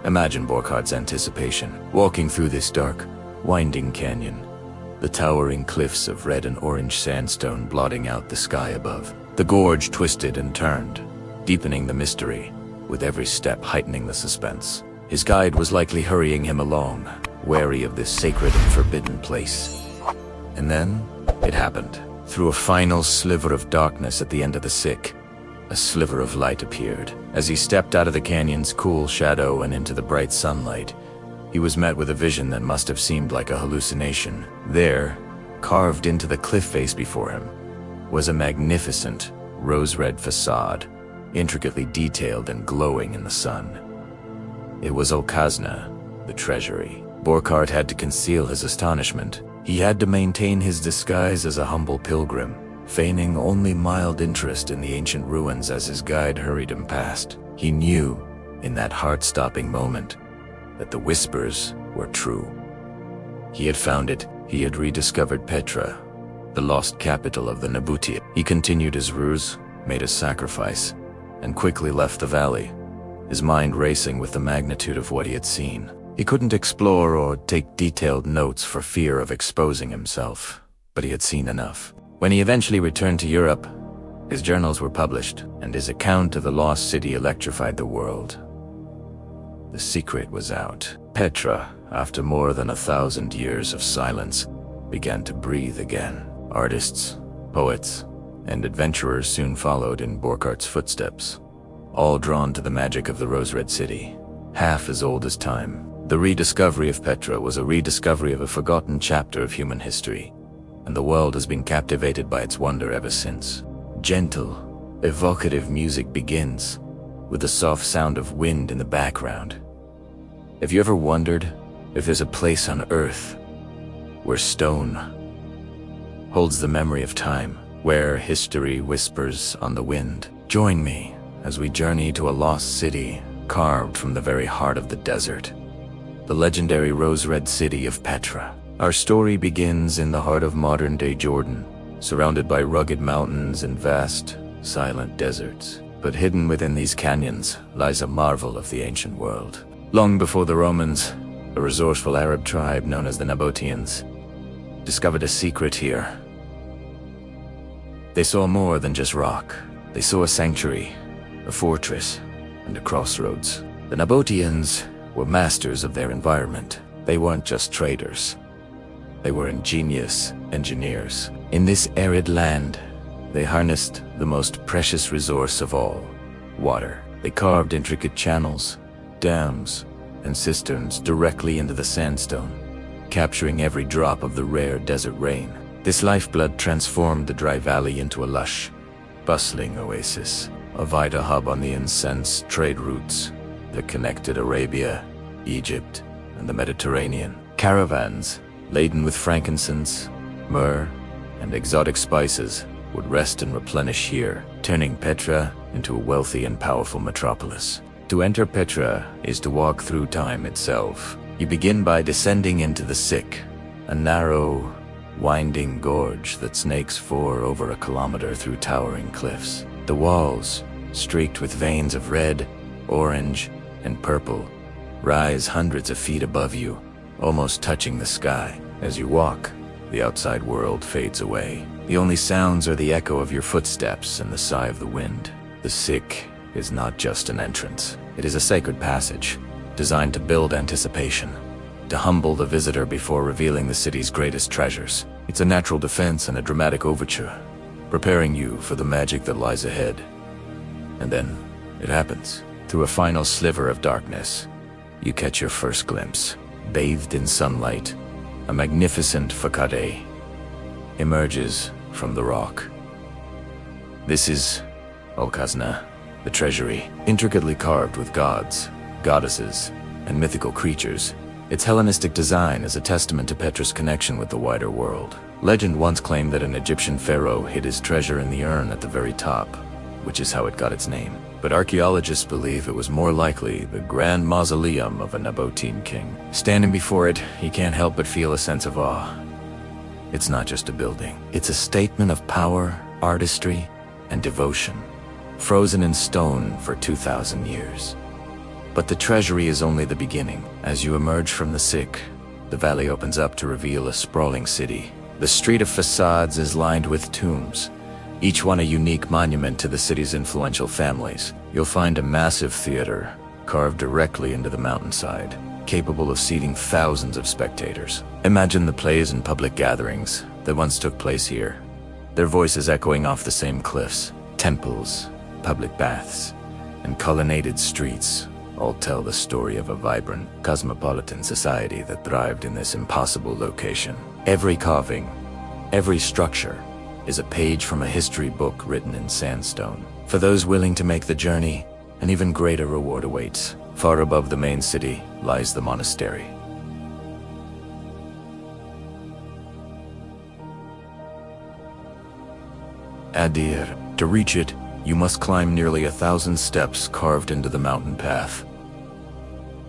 Imagine Burkhart's anticipation, walking through this dark, winding canyon, the towering cliffs of red and orange sandstone blotting out the sky above. The gorge twisted and turned, deepening the mystery, with every step heightening the suspense. His guide was likely hurrying him along, wary of this sacred and forbidden place. And then, it happened. Through a final sliver of darkness at the end of the sick, a sliver of light appeared. As he stepped out of the canyon's cool shadow and into the bright sunlight, he was met with a vision that must have seemed like a hallucination. There, carved into the cliff face before him, was a magnificent, rose-red facade, intricately detailed and glowing in the sun. It was Okazna, the treasury. Burkhart had to conceal his astonishment. He had to maintain his disguise as a humble pilgrim, feigning only mild interest in the ancient ruins as his guide hurried him past. He knew, in that heart-stopping moment, that the whispers were true. He had found it. He had rediscovered Petra, the lost capital of the Nabataean. He continued his ruse, made a sacrifice, and quickly left the valley, his mind racing with the magnitude of what he had seen. He couldn't explore or take detailed notes for fear of exposing himself, but he had seen enough. When he eventually returned to Europe, his journals were published, and his account of the lost city electrified the world. The secret was out. Petra, after more than 1,000 years of silence, began to breathe again. Artists, poets, and adventurers soon followed in Burkhart's footsteps, all drawn to the magic of the Rose-Red City, half as old as time. The rediscovery of Petra was a rediscovery of a forgotten chapter of human history, and the world has been captivated by its wonder ever since. Gentle, evocative music begins, with the soft sound of wind in the background. Have you ever wondered if there's a place on Earth where stone holds the memory of time, where history whispers on the wind? Join me as we journey to a lost city carved from the very heart of the desert, the legendary Rose-Red City of Petra. Our story begins in the heart of modern-day Jordan, surrounded by rugged mountains and vast, silent deserts. But hidden within these canyons lies a marvel of the ancient world. Long before the Romans, a resourceful Arab tribe known as the Nabataeans discovered a secret here. They saw more than just rock. They saw a sanctuary, a fortress, and a crossroads. The Nabataeans were masters of their environment. They weren't just traders. They were ingenious engineers. In this arid land, they harnessed the most precious resource of all, water. They carved intricate channels, dams, and cisterns directly into the sandstone, capturing every drop of the rare desert rain. This lifeblood transformed the dry valley into a lush, bustling oasis, a vital hub on the incense trade routes that connected Arabia, Egypt, and the Mediterranean. Caravans, laden with frankincense, myrrh, and exotic spices, would rest and replenish here, turning Petra into a wealthy and powerful metropolis. To enter Petra is to walk through time itself. You begin by descending into the sick, a narrow, winding gorge that snakes for over a kilometer through towering cliffs. The walls, streaked with veins of red, orange, and purple, rise hundreds of feet above you, almost touching the sky. As you walk, the outside world fades away. The only sounds are the echo of your footsteps and the sigh of the wind. The sick is not just an entrance. It is a sacred passage, designed to build anticipation, to humble the visitor before revealing the city's greatest treasures. It's a natural defense and a dramatic overture, preparing you for the magic that lies ahead. And then, it happens. Through a final sliver of darkness, you catch your first glimpse. Bathed in sunlight, a magnificent facade emerges from the rock. This is Okazna, the treasury, intricately carved with gods, goddesses, and mythical creatures. Its Hellenistic design is a testament to Petra's connection with the wider world. Legend once claimed that an Egyptian pharaoh hid his treasure in the urn at the very top, which is how it got its name. But archaeologists believe it was more likely the grand mausoleum of a Nabataean king. Standing before it, he can't help but feel a sense of awe. It's not just a building. It's a statement of power, artistry, and devotion, frozen in stone for 2,000 years. But the treasury is only the beginning. As you emerge from the sick, the valley opens up to reveal a sprawling city. The street of facades is lined with tombs, each one a unique monument to the city's influential families. You'll find a massive theater carved directly into the mountainside, capable of seating thousands of spectators. Imagine the plays and public gatherings that once took place here, their voices echoing off the same cliffs. Temples, public baths, and colonnaded streets all tell the story of a vibrant, cosmopolitan society that thrived in this impossible location. Every carving, every structure, is a page from a history book written in sandstone. For those willing to make the journey, an even greater reward awaits. Far above the main city lies the monastery. Adir. To reach it, you must climb nearly 1,000 steps carved into the mountain path.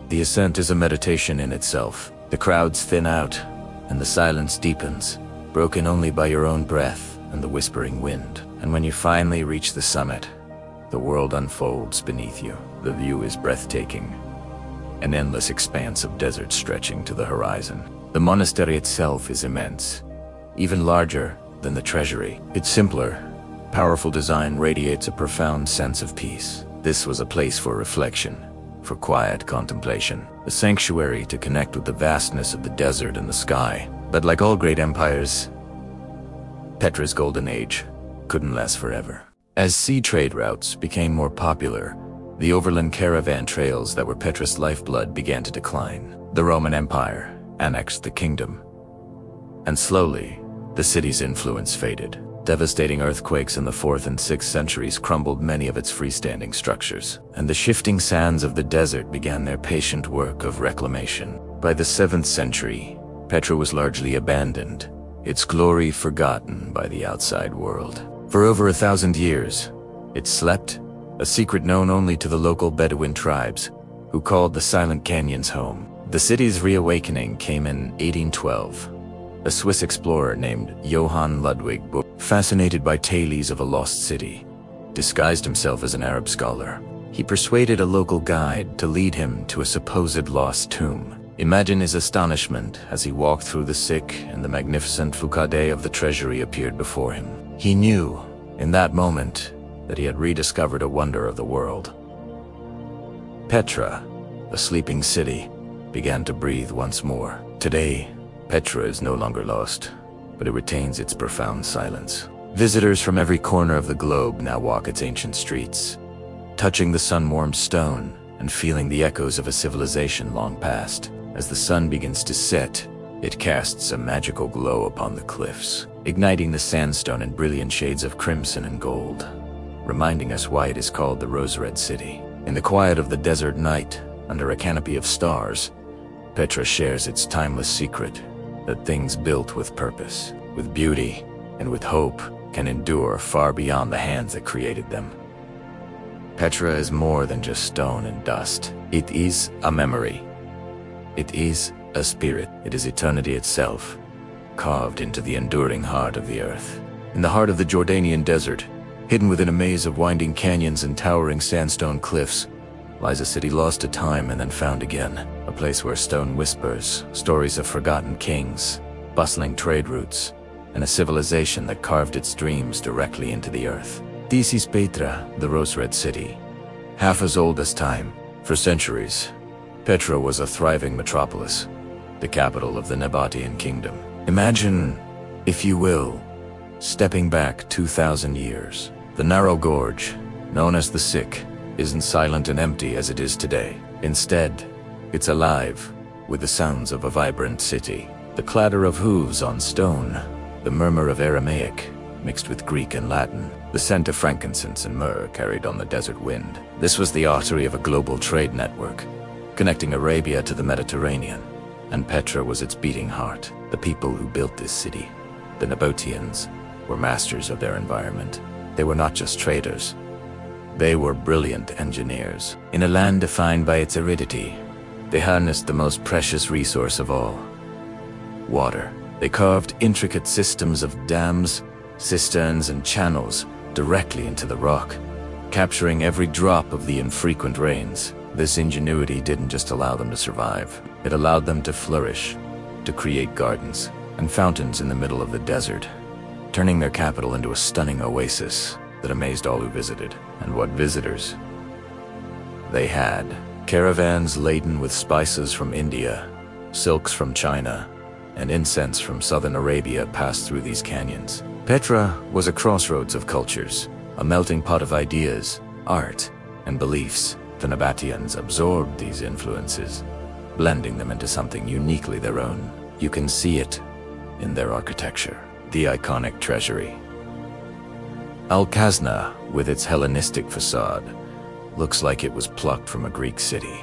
The ascent is a meditation in itself. The crowds thin out, and the silence deepens, broken only by your own breath and the whispering wind. And when you finally reach the summit, the world unfolds beneath you. The view is breathtaking, an endless expanse of desert stretching to the horizon. The monastery itself is immense, even larger than the treasury. Its simpler, powerful design radiates a profound sense of peace. This was a place for reflection, for quiet contemplation, a sanctuary to connect with the vastness of the desert and the sky. But like all great empires, Petra's golden age couldn't last forever. As sea trade routes became more popular, the overland caravan trails that were Petra's lifeblood began to decline. The Roman Empire annexed the kingdom, and slowly, the city's influence faded. Devastating earthquakes in the 4th and 6th centuries crumbled many of its freestanding structures, and the shifting sands of the desert began their patient work of reclamation. By the 7th century, Petra was largely abandoned, its glory forgotten by the outside world. For over 1,000 years, it slept, a secret known only to the local Bedouin tribes, who called the Silent Canyons home. The city's reawakening came in 1812. A Swiss explorer named Johann Ludwig Buch, fascinated by tales of a lost city, disguised himself as an Arab scholar. He persuaded a local guide to lead him to a supposed lost tomb. Imagine his astonishment as he walked through the sick and the magnificent foucade of the treasury appeared before him. He knew, in that moment, that he had rediscovered a wonder of the world. Petra, the sleeping city, began to breathe once more. Today, Petra is no longer lost, but it retains its profound silence. Visitors from every corner of the globe now walk its ancient streets, touching the sun-warmed stone and feeling the echoes of a civilization long past. As the sun begins to set, it casts a magical glow upon the cliffs, igniting the sandstone in brilliant shades of crimson and gold, reminding us why it is called the Rose-Red City. In the quiet of the desert night, under a canopy of stars, Petra shares its timeless secret that things built with purpose, with beauty, and with hope can endure far beyond the hands that created them. Petra is more than just stone and dust. It is a memory. It is a spirit. It is eternity itself, carved into the enduring heart of the earth. In the heart of the Jordanian desert, hidden within a maze of winding canyons and towering sandstone cliffs, lies a city lost to time and then found again. A place where stone whispers stories of forgotten kings, bustling trade routes, and a civilization that carved its dreams directly into the earth. This is Petra, the Rose-Red City, half as old as time. For centuries, Petra was a thriving metropolis, the capital of the Nabataean kingdom. Imagine, if you will, stepping back 2,000 years. The narrow gorge, known as the Sick, isn't silent and empty as it is today. Instead, it's alive with the sounds of a vibrant city. The clatter of hooves on stone, the murmur of Aramaic mixed with Greek and Latin, the scent of frankincense and myrrh carried on the desert wind. This was the artery of a global trade network, connecting Arabia to the Mediterranean, and Petra was its beating heart. The people who built this city, the Nabataeans, were masters of their environment. They were not just traders, They were brilliant engineers. In a land defined by its aridity, they harnessed the most precious resource of all: water. They carved intricate systems of dams, cisterns, and channels directly into the rock, capturing every drop of the infrequent rains. This ingenuity didn't just allow them to survive, it allowed them to flourish, to create gardens and fountains in the middle of the desert, turning their capital into a stunning oasis that amazed all who visited. And what visitors they had. Caravans laden with spices from India, silks from China, and incense from southern Arabia passed through these canyons. Petra was a crossroads of cultures, a melting pot of ideas, art, and beliefs. The Nabataeans absorbed these influences, blending them into something uniquely their own. You can see it in their architecture. The iconic treasury. Al-Khazna, with its Hellenistic facade, looks like it was plucked from a Greek city.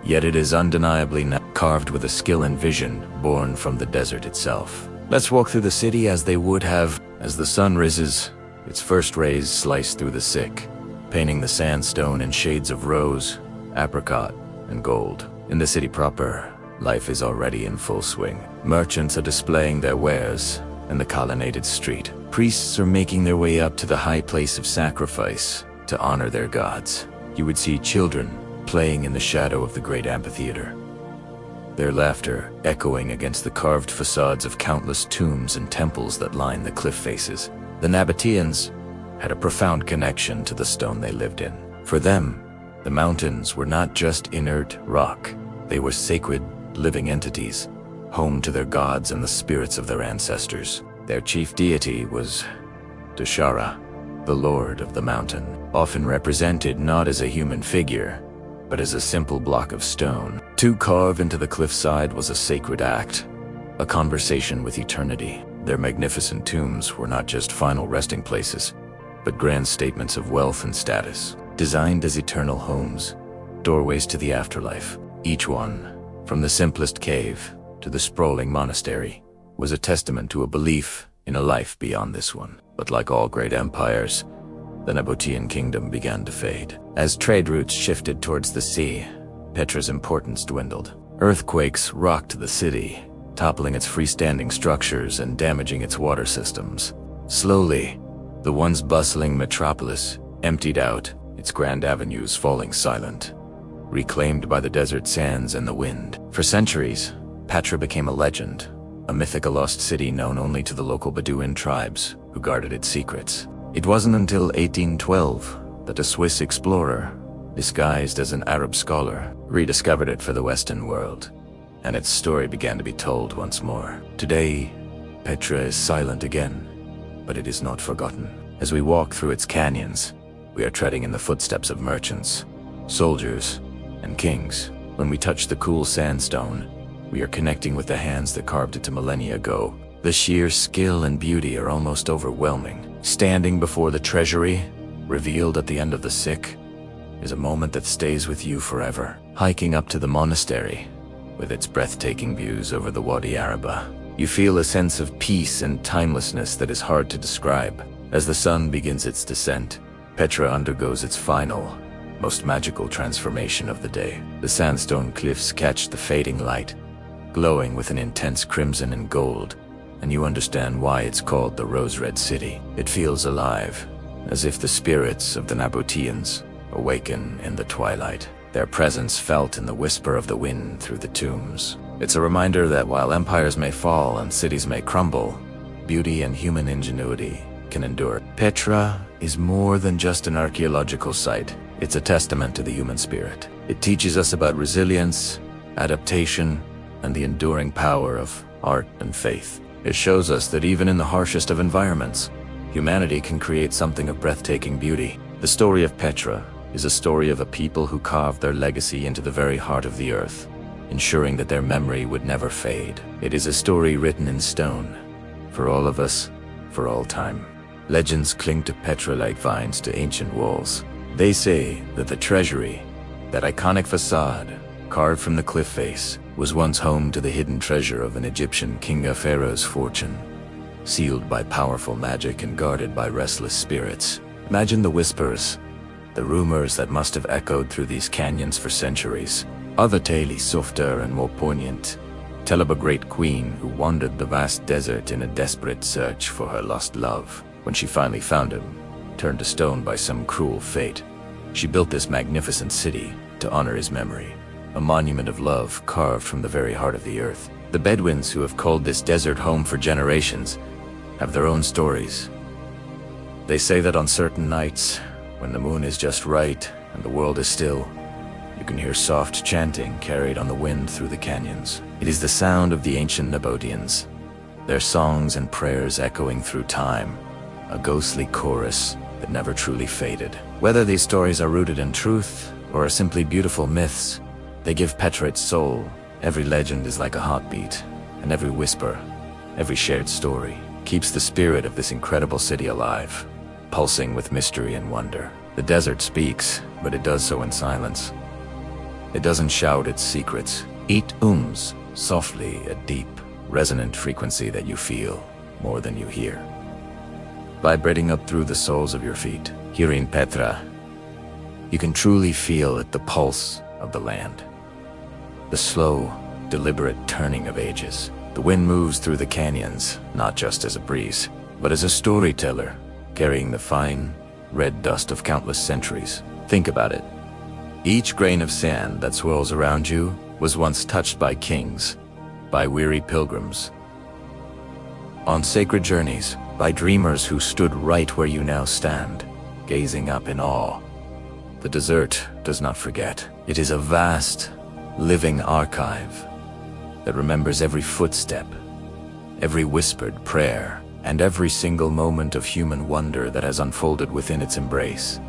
Yet it is undeniably carved with a skill and vision born from the desert itself. Let's walk through the city as they would have. As the sun rises, its first rays slice through the sick, painting the sandstone in shades of rose, apricot, and gold. In the city proper, life is already in full swing. Merchants are displaying their wares in the colonnaded street. Priests are making their way up to the high place of sacrifice to honor their gods. You would see children playing in the shadow of the great amphitheater, their laughter echoing against the carved facades of countless tombs and temples that line the cliff faces. The Nabataeans had a profound connection to the stone they lived in. For them, the mountains were not just inert rock. They were sacred, living entities, home to their gods and the spirits of their ancestors. Their chief deity was Deshara, the lord of the mountain, often represented not as a human figure, but as a simple block of stone. To carve into the cliffside was a sacred act, a conversation with eternity. Their magnificent tombs were not just final resting places, but grand statements of wealth and status, designed as eternal homes, doorways to the afterlife. Each one, from the simplest cave to the sprawling monastery, was a testament to a belief in a life beyond this one. But like all great empires, the Nabataean kingdom began to fade. As trade routes shifted towards the sea, Petra's importance dwindled. Earthquakes rocked the city, toppling its freestanding structures and damaging its water systems. Slowly, the once bustling metropolis emptied out, its grand avenues falling silent, reclaimed by the desert sands and the wind. For centuries, Petra became a legend, a mythical lost city known only to the local Bedouin tribes who guarded its secrets. It wasn't until 1812 that a Swiss explorer, disguised as an Arab scholar, rediscovered it for the Western world, and its story began to be told once more. Today, Petra is silent again, but it is not forgotten. As we walk through its canyons, we are treading in the footsteps of merchants, soldiers, and kings. When we touch the cool sandstone, we are connecting with the hands that carved it millennia ago. The sheer skill and beauty are almost overwhelming. Standing before the treasury, revealed at the end of the sick, is a moment that stays with you forever. Hiking up to the monastery, with its breathtaking views over the Wadi Araba, you feel a sense of peace and timelessness that is hard to describe. As the sun begins its descent, Petra undergoes its final, most magical transformation of the day. The sandstone cliffs catch the fading light, glowing with an intense crimson and gold, and you understand why it's called the Rose-Red City. It feels alive, as if the spirits of the Nabataeans awaken in the twilight, their presence felt in the whisper of the wind through the tombs. It's a reminder that while empires may fall and cities may crumble, beauty and human ingenuity can endure. Petra is more than just an archaeological site. It's a testament to the human spirit. It teaches us about resilience, adaptation, and the enduring power of art and faith. It shows us that even in the harshest of environments, humanity can create something of breathtaking beauty. The story of Petra is a story of a people who carved their legacy into the very heart of the earth, ensuring that their memory would never fade. It is a story written in stone, for all of us, for all time. Legends cling to Petra like vines to ancient walls. They say that the treasury, that iconic facade, carved from the cliff face, was once home to the hidden treasure of an Egyptian king or pharaoh's fortune, sealed by powerful magic and guarded by restless spirits. Imagine the whispers, the rumors that must have echoed through these canyons for centuries. Other tales, softer and more poignant, tell of a great queen who wandered the vast desert in a desperate search for her lost love. When she finally found him, turned to stone by some cruel fate, she built this magnificent city to honor his memory, a monument of love carved from the very heart of the earth. The Bedouins who have called this desert home for generations have their own stories. They say that on certain nights, when the moon is just right and the world is still, you can hear soft chanting carried on the wind through the canyons. It is the sound of the ancient Nabataeans, their songs and prayers echoing through time, a ghostly chorus that never truly faded. Whether these stories are rooted in truth or are simply beautiful myths, they give Petra its soul. Every legend is like a heartbeat, and every whisper, every shared story, keeps the spirit of this incredible city alive, pulsing with mystery and wonder. The desert speaks, but it does so in silence. It doesn't shout its secrets. It ums softly, a deep, resonant frequency that you feel more than you hear, vibrating up through the soles of your feet. Hearing Petra, you can truly feel at the pulse of the land. The slow, deliberate turning of ages. The wind moves through the canyons, not just as a breeze, but as a storyteller, carrying the fine, red dust of countless centuries. Think about it. Each grain of sand that swirls around you was once touched by kings, by weary pilgrims, on sacred journeys, by dreamers who stood right where you now stand, gazing up in awe. The desert does not forget. It is a vast, living archive that remembers every footstep, every whispered prayer, and every single moment of human wonder that has unfolded within its embrace.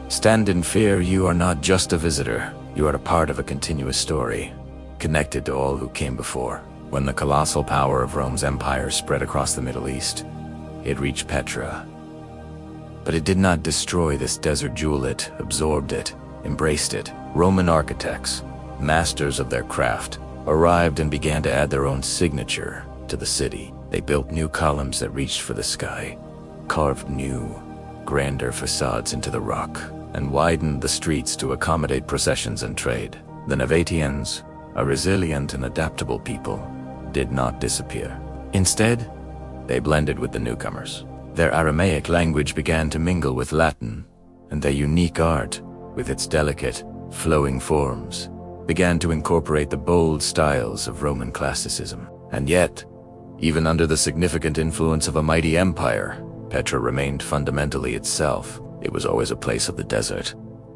Stand in fear. You are not just a visitor. You are a part of a continuous story, connected to all who came before. When the colossal power of Rome's empire spread across the Middle East, it reached Petra. But it did not destroy this desert jewel. It absorbed it, embraced it. Roman architects, masters of their craft, arrived and began to add their own signature to the city. They built new columns that reached for the sky, carved new, grander facades into the rock, and widened the streets to accommodate processions and trade. The Nabataeans, a resilient and adaptable people, did not disappear. Instead, they blended with the newcomers. Their Aramaic language began to mingle with Latin, and their unique art, with its delicate, flowing forms, began to incorporate the bold styles of Roman classicism. And yet, even under the significant influence of a mighty empire, Petra remained fundamentally itself. It was always a place of the desert,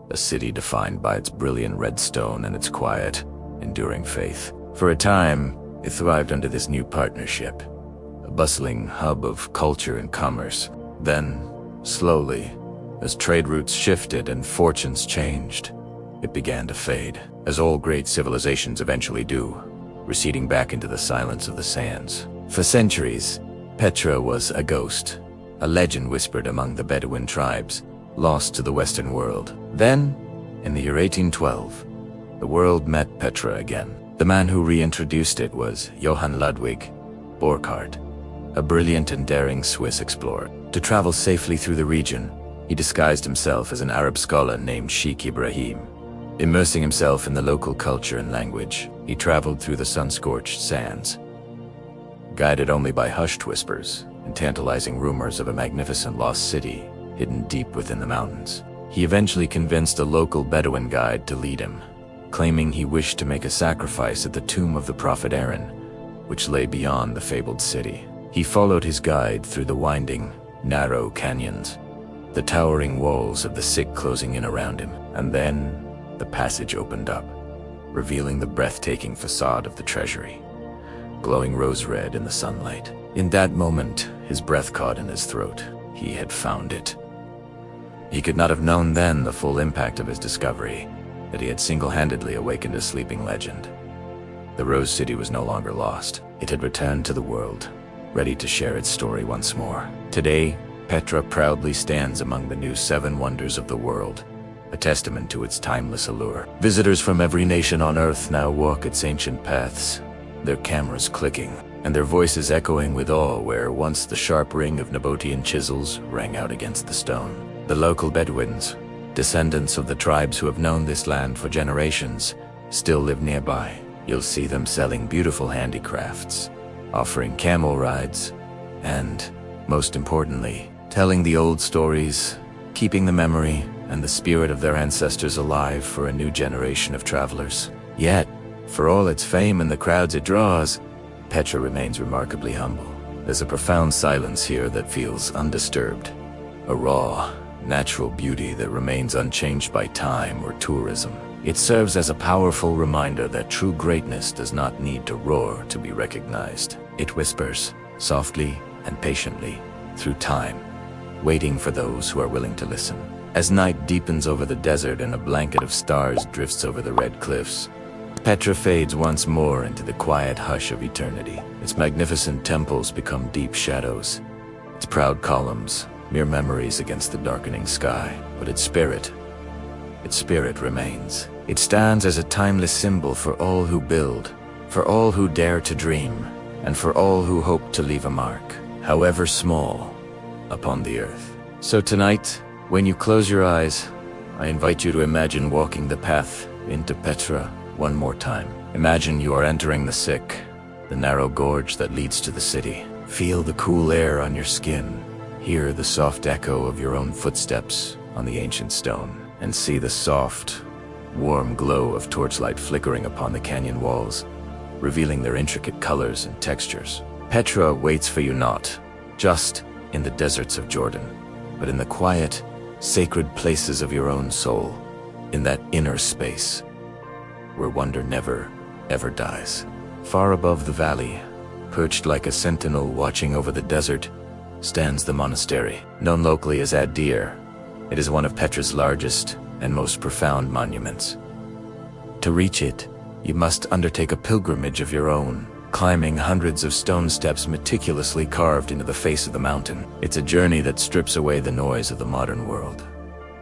a city defined by its brilliant red stone and its quiet, enduring faith. For a time, it thrived under this new partnership, a bustling hub of culture and commerce. Then, slowly, as trade routes shifted and fortunes changed, it began to fade, as all great civilizations eventually do, receding back into the silence of the sands. For centuries, Petra was a ghost, a legend whispered among the Bedouin tribes, lost to the Western world. Then, in the year 1812, the world met Petra again. The man who reintroduced it was Johann Ludwig Burckhardt, a brilliant and daring Swiss explorer. To travel safely through the region, he disguised himself as an Arab scholar named Sheikh Ibrahim. Immersing himself in the local culture and language, he traveled through the sun-scorched sands, guided only by hushed whispers and tantalizing rumors of a magnificent lost city hidden deep within the mountains. He eventually convinced a local Bedouin guide to lead him, claiming he wished to make a sacrifice at the tomb of the prophet Aaron, which lay beyond the fabled city. He followed his guide through the winding, narrow canyons, the towering walls of the sick closing in around him, and then the passage opened up, revealing the breathtaking facade of the treasury, glowing rose-red in the sunlight. In that moment, his breath caught in his throat. He had found it. He could not have known then the full impact of his discovery, that he had single-handedly awakened a sleeping legend. The Rose City was no longer lost. It had returned to the world, ready to share its story once more. Today, Petra proudly stands among the new 7 wonders of the world, a testament to its timeless allure. Visitors from every nation on Earth now walk its ancient paths, their cameras clicking, and their voices echoing with awe where once the sharp ring of Nabataean chisels rang out against the stone. The local Bedouins, Descendants of the tribes who have known this land for generations still live nearby. You'll see them selling beautiful handicrafts, offering camel rides, and, most importantly, telling the old stories, keeping the memory and the spirit of their ancestors alive for a new generation of travelers. Yet, for all its fame and the crowds it draws, Petra remains remarkably humble. There's a profound silence here that feels undisturbed, a raw, natural beauty that remains unchanged by time or tourism. It serves as a powerful reminder that true greatness does not need to roar to be recognized. It whispers, softly and patiently, through time, waiting for those who are willing to listen. As night deepens over the desert and a blanket of stars drifts over the red cliffs, Petra fades once more into the quiet hush of eternity. Its magnificent temples become deep shadows, its proud columns mere memories against the darkening sky. But its spirit remains. It stands as a timeless symbol for all who build, for all who dare to dream, and for all who hope to leave a mark, however small, upon the earth. So tonight, when you close your eyes, I invite you to imagine walking the path into Petra one more time. Imagine you are entering the sick, the narrow gorge that leads to the city. Feel the cool air on your skin, hear the soft echo of your own footsteps on the ancient stone, and see the soft, warm glow of torchlight flickering upon the canyon walls, revealing their intricate colors and textures. Petra waits for you not just in the deserts of Jordan, but in the quiet, sacred places of your own soul, in that inner space where wonder never, ever dies. Far above the valley, perched like a sentinel watching over the desert, stands the monastery. Known locally as Adir, it is one of Petra's largest and most profound monuments. To reach it, you must undertake a pilgrimage of your own, climbing hundreds of stone steps meticulously carved into the face of the mountain. It's a journey that strips away the noise of the modern world.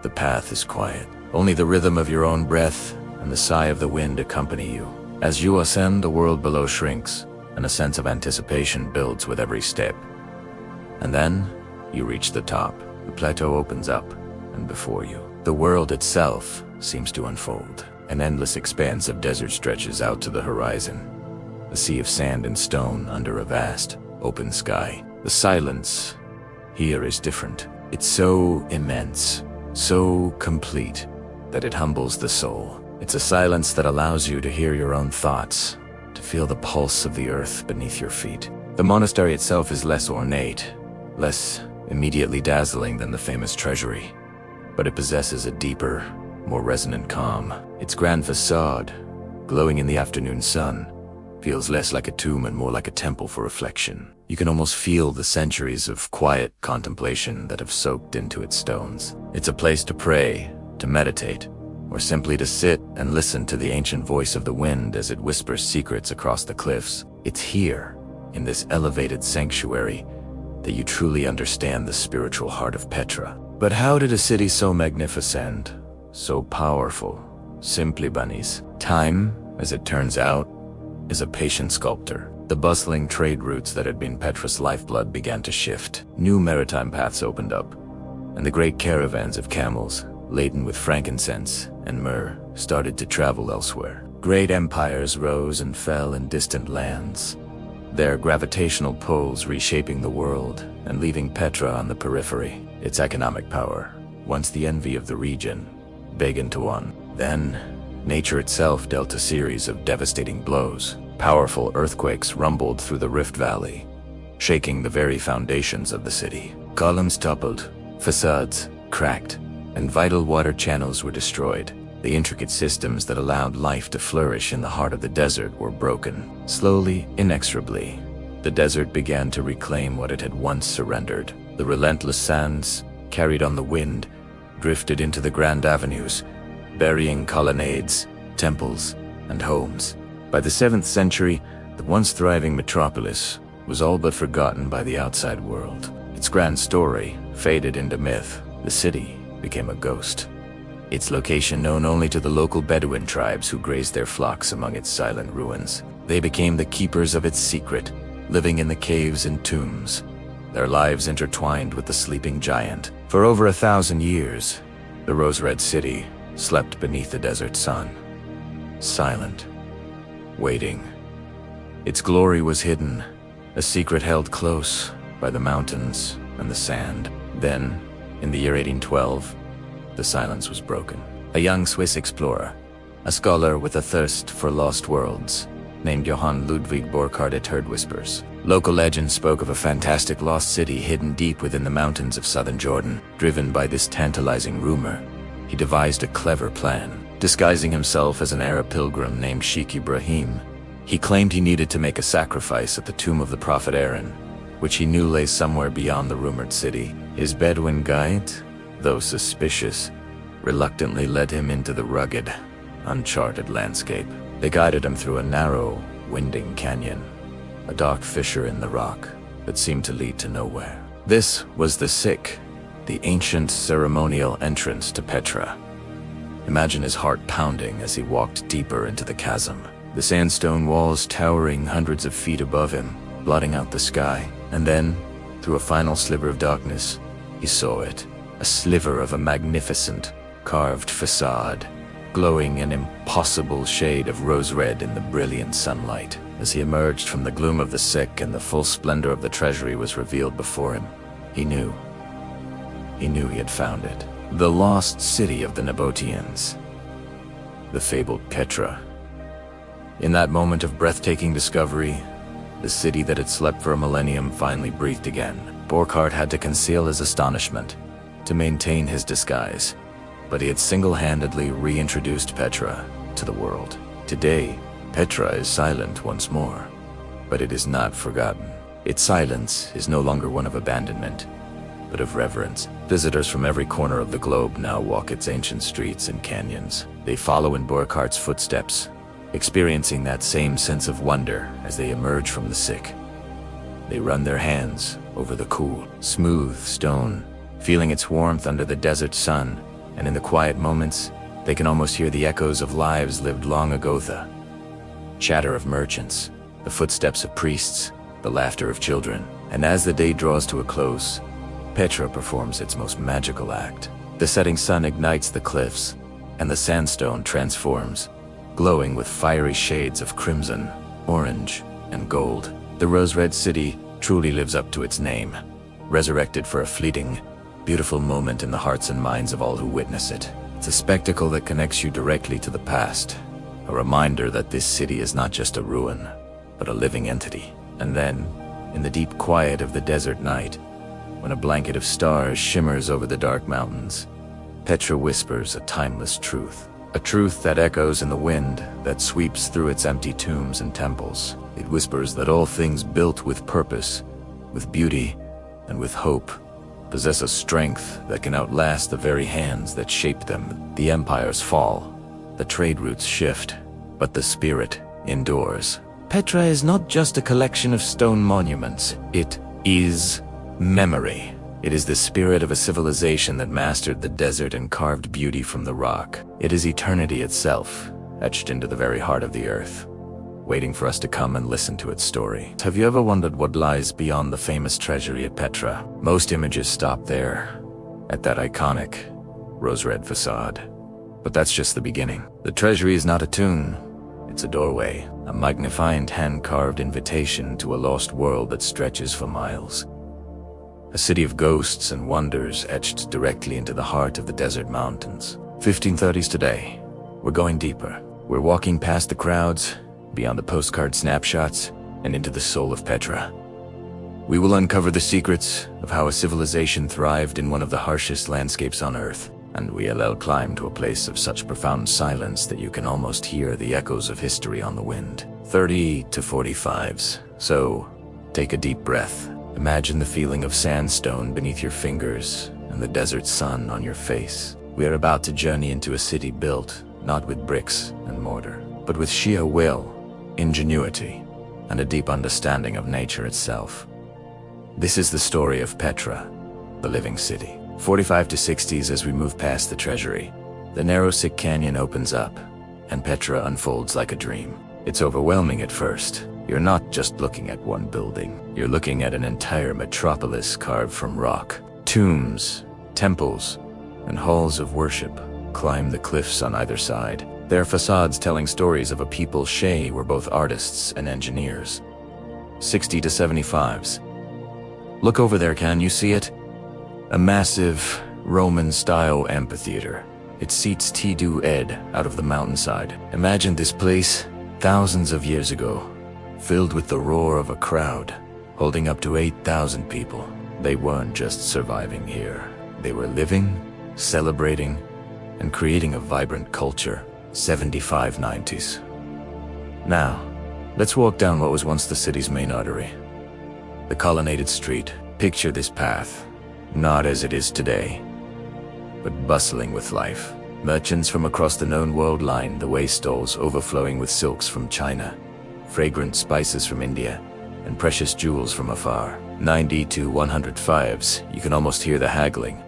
The path is quiet. Only the rhythm of your own breath and the sigh of the wind accompany you. As you ascend, the world below shrinks, and a sense of anticipation builds with every step. And then, you reach the top. The plateau opens up, and before you, the world itself seems to unfold. An endless expanse of desert stretches out to the horizon, a sea of sand and stone under a vast, open sky. The silence here is different. It's so immense, so complete, that it humbles the soul. It's a silence that allows you to hear your own thoughts, to feel the pulse of the earth beneath your feet. The monastery itself is less ornate, less immediately dazzling than the famous treasury, but it possesses a deeper, more resonant calm. Its grand facade, glowing in the afternoon sun, feels less like a tomb and more like a temple for reflection. You can almost feel the centuries of quiet contemplation that have soaked into its stones. It's a place to pray, to meditate, or simply to sit and listen to the ancient voice of the wind as it whispers secrets across the cliffs. It's here, in this elevated sanctuary, that you truly understand the spiritual heart of Petra. But how did a city so magnificent, so powerful, simply bunnies? Time, as it turns out, is a patient sculptor. The bustling trade routes that had been Petra's lifeblood began to shift. New maritime paths opened up, and the great caravans of camels, laden with frankincense and myrrh, started to travel elsewhere. Great empires rose and fell in distant lands, their gravitational pulls reshaping the world and leaving Petra on the periphery. Its economic power, once the envy of the region, began to wane. Then, nature itself dealt a series of devastating blows. Powerful earthquakes rumbled through the Rift Valley, shaking the very foundations of the city. Columns toppled, facades cracked, and vital water channels were destroyed. The intricate systems that allowed life to flourish in the heart of the desert were broken. Slowly, inexorably, the desert began to reclaim what it had once surrendered. The relentless sands, carried on the wind, drifted into the grand avenues, burying colonnades, temples, and homes. By the 7th century, the once thriving metropolis was all but forgotten by the outside world. Its grand story faded into myth. The city became a ghost, its location known only to the local Bedouin tribes who grazed their flocks among its silent ruins. They became the keepers of its secret, living in the caves and tombs, their lives intertwined with the sleeping giant. For over 1,000 years, The rose-red city slept beneath the desert sun, silent, waiting. Its glory was hidden, a secret held close by the mountains and the sand. Then, in the year 1812, the silence was broken. A young Swiss explorer, a scholar with a thirst for lost worlds, named Johann Ludwig Burckhardt had heard whispers. Local legend spoke of a fantastic lost city hidden deep within the mountains of southern Jordan. Driven by this tantalizing rumor, he devised a clever plan. Disguising himself as an Arab pilgrim named Sheikh Ibrahim, he claimed he needed to make a sacrifice at the tomb of the prophet Aaron, which he knew lay somewhere beyond the rumored city. His Bedouin guide, though suspicious, reluctantly led him into the rugged, uncharted landscape. They guided him through a narrow, winding canyon, a dark fissure in the rock that seemed to lead to nowhere. This was the Sikh, the ancient ceremonial entrance to Petra. Imagine his heart pounding as he walked deeper into the chasm, the sandstone walls towering hundreds of feet above him, blotting out the sky. And then, through a final sliver of darkness, he saw it, a sliver of a magnificent, carved facade, glowing an impossible shade of rose-red in the brilliant sunlight. As he emerged from the gloom of the sick and the full splendor of the treasury was revealed before him, he knew he had found it. The lost city of the Nabataeans, the fabled Petra. In that moment of breathtaking discovery, the city that had slept for a millennium finally breathed again. Burckhardt had to conceal his astonishment, to maintain his disguise, but he had single-handedly reintroduced Petra to the world. Today, Petra is silent once more, but it is not forgotten. Its silence is no longer one of abandonment, but of reverence. Visitors from every corner of the globe now walk its ancient streets and canyons. They follow in Burckhardt's footsteps, experiencing that same sense of wonder as they emerge from the sick. They run their hands over the cool, smooth stone, feeling its warmth under the desert sun, and in the quiet moments, they can almost hear the echoes of lives lived long ago. The chatter of merchants, the footsteps of priests, the laughter of children. And as the day draws to a close, Petra performs its most magical act. The setting sun ignites the cliffs, and the sandstone transforms, glowing with fiery shades of crimson, orange, and gold. The rose-red city truly lives up to its name, resurrected for a fleeting, beautiful moment in the hearts and minds of all who witness it. It's a spectacle that connects you directly to the past, a reminder that this city is not just a ruin, but a living entity. And then, in the deep quiet of the desert night, when a blanket of stars shimmers over the dark mountains, Petra whispers a timeless truth. A truth that echoes in the wind, that sweeps through its empty tombs and temples. It whispers that all things built with purpose, with beauty, and with hope possess a strength that can outlast the very hands that shaped them. The empires fall, the trade routes shift, but the spirit endures. Petra is not just a collection of stone monuments. It is memory. It is the spirit of a civilization that mastered the desert and carved beauty from the rock. It is eternity itself, etched into the very heart of the earth, waiting for us to come and listen to its story. Have you ever wondered what lies beyond the famous treasury at Petra? Most images stop there, at that iconic rose-red facade. But that's just the beginning. The treasury is not a tomb, it's a doorway, a magnifying hand-carved invitation to a lost world that stretches for miles. A city of ghosts and wonders etched directly into the heart of the desert mountains. 1530s today. We're going deeper. We're walking past the crowds, beyond the postcard snapshots, and into the soul of Petra. We will uncover the secrets of how a civilization thrived in one of the harshest landscapes on Earth, and we'll climb to a place of such profound silence that you can almost hear the echoes of history on the wind. 30 to 45s. So, take a deep breath. Imagine the feeling of sandstone beneath your fingers and the desert sun on your face. We are about to journey into a city built not with bricks and mortar, but with sheer will, ingenuity, and a deep understanding of nature itself. This is the story of Petra, the living city. 45 to 60s as we move past the treasury. The narrow sick canyon opens up, and Petra unfolds like a dream. It's overwhelming at first. You're not just looking at one building. You're looking at an entire metropolis carved from rock. Tombs, temples, and halls of worship climb the cliffs on either side, their facades telling stories of a people Shea were both artists and engineers. 60 to 75s. Look over there, can you see it? A massive Roman-style amphitheater. It seats Tidu Ed out of the mountainside. Imagine this place thousands of years ago, filled with the roar of a crowd, holding up to 8,000 people. They weren't just surviving here. They were living, celebrating, and creating a vibrant culture. 75-90s. Now, let's walk down what was once the city's main artery. The colonnaded street. Picture this path, not as it is today, but bustling with life. Merchants from across the known world line the way, stalls overflowing with silks from China, fragrant spices from India, and precious jewels from afar. 90 to 105s, you can almost hear the haggling,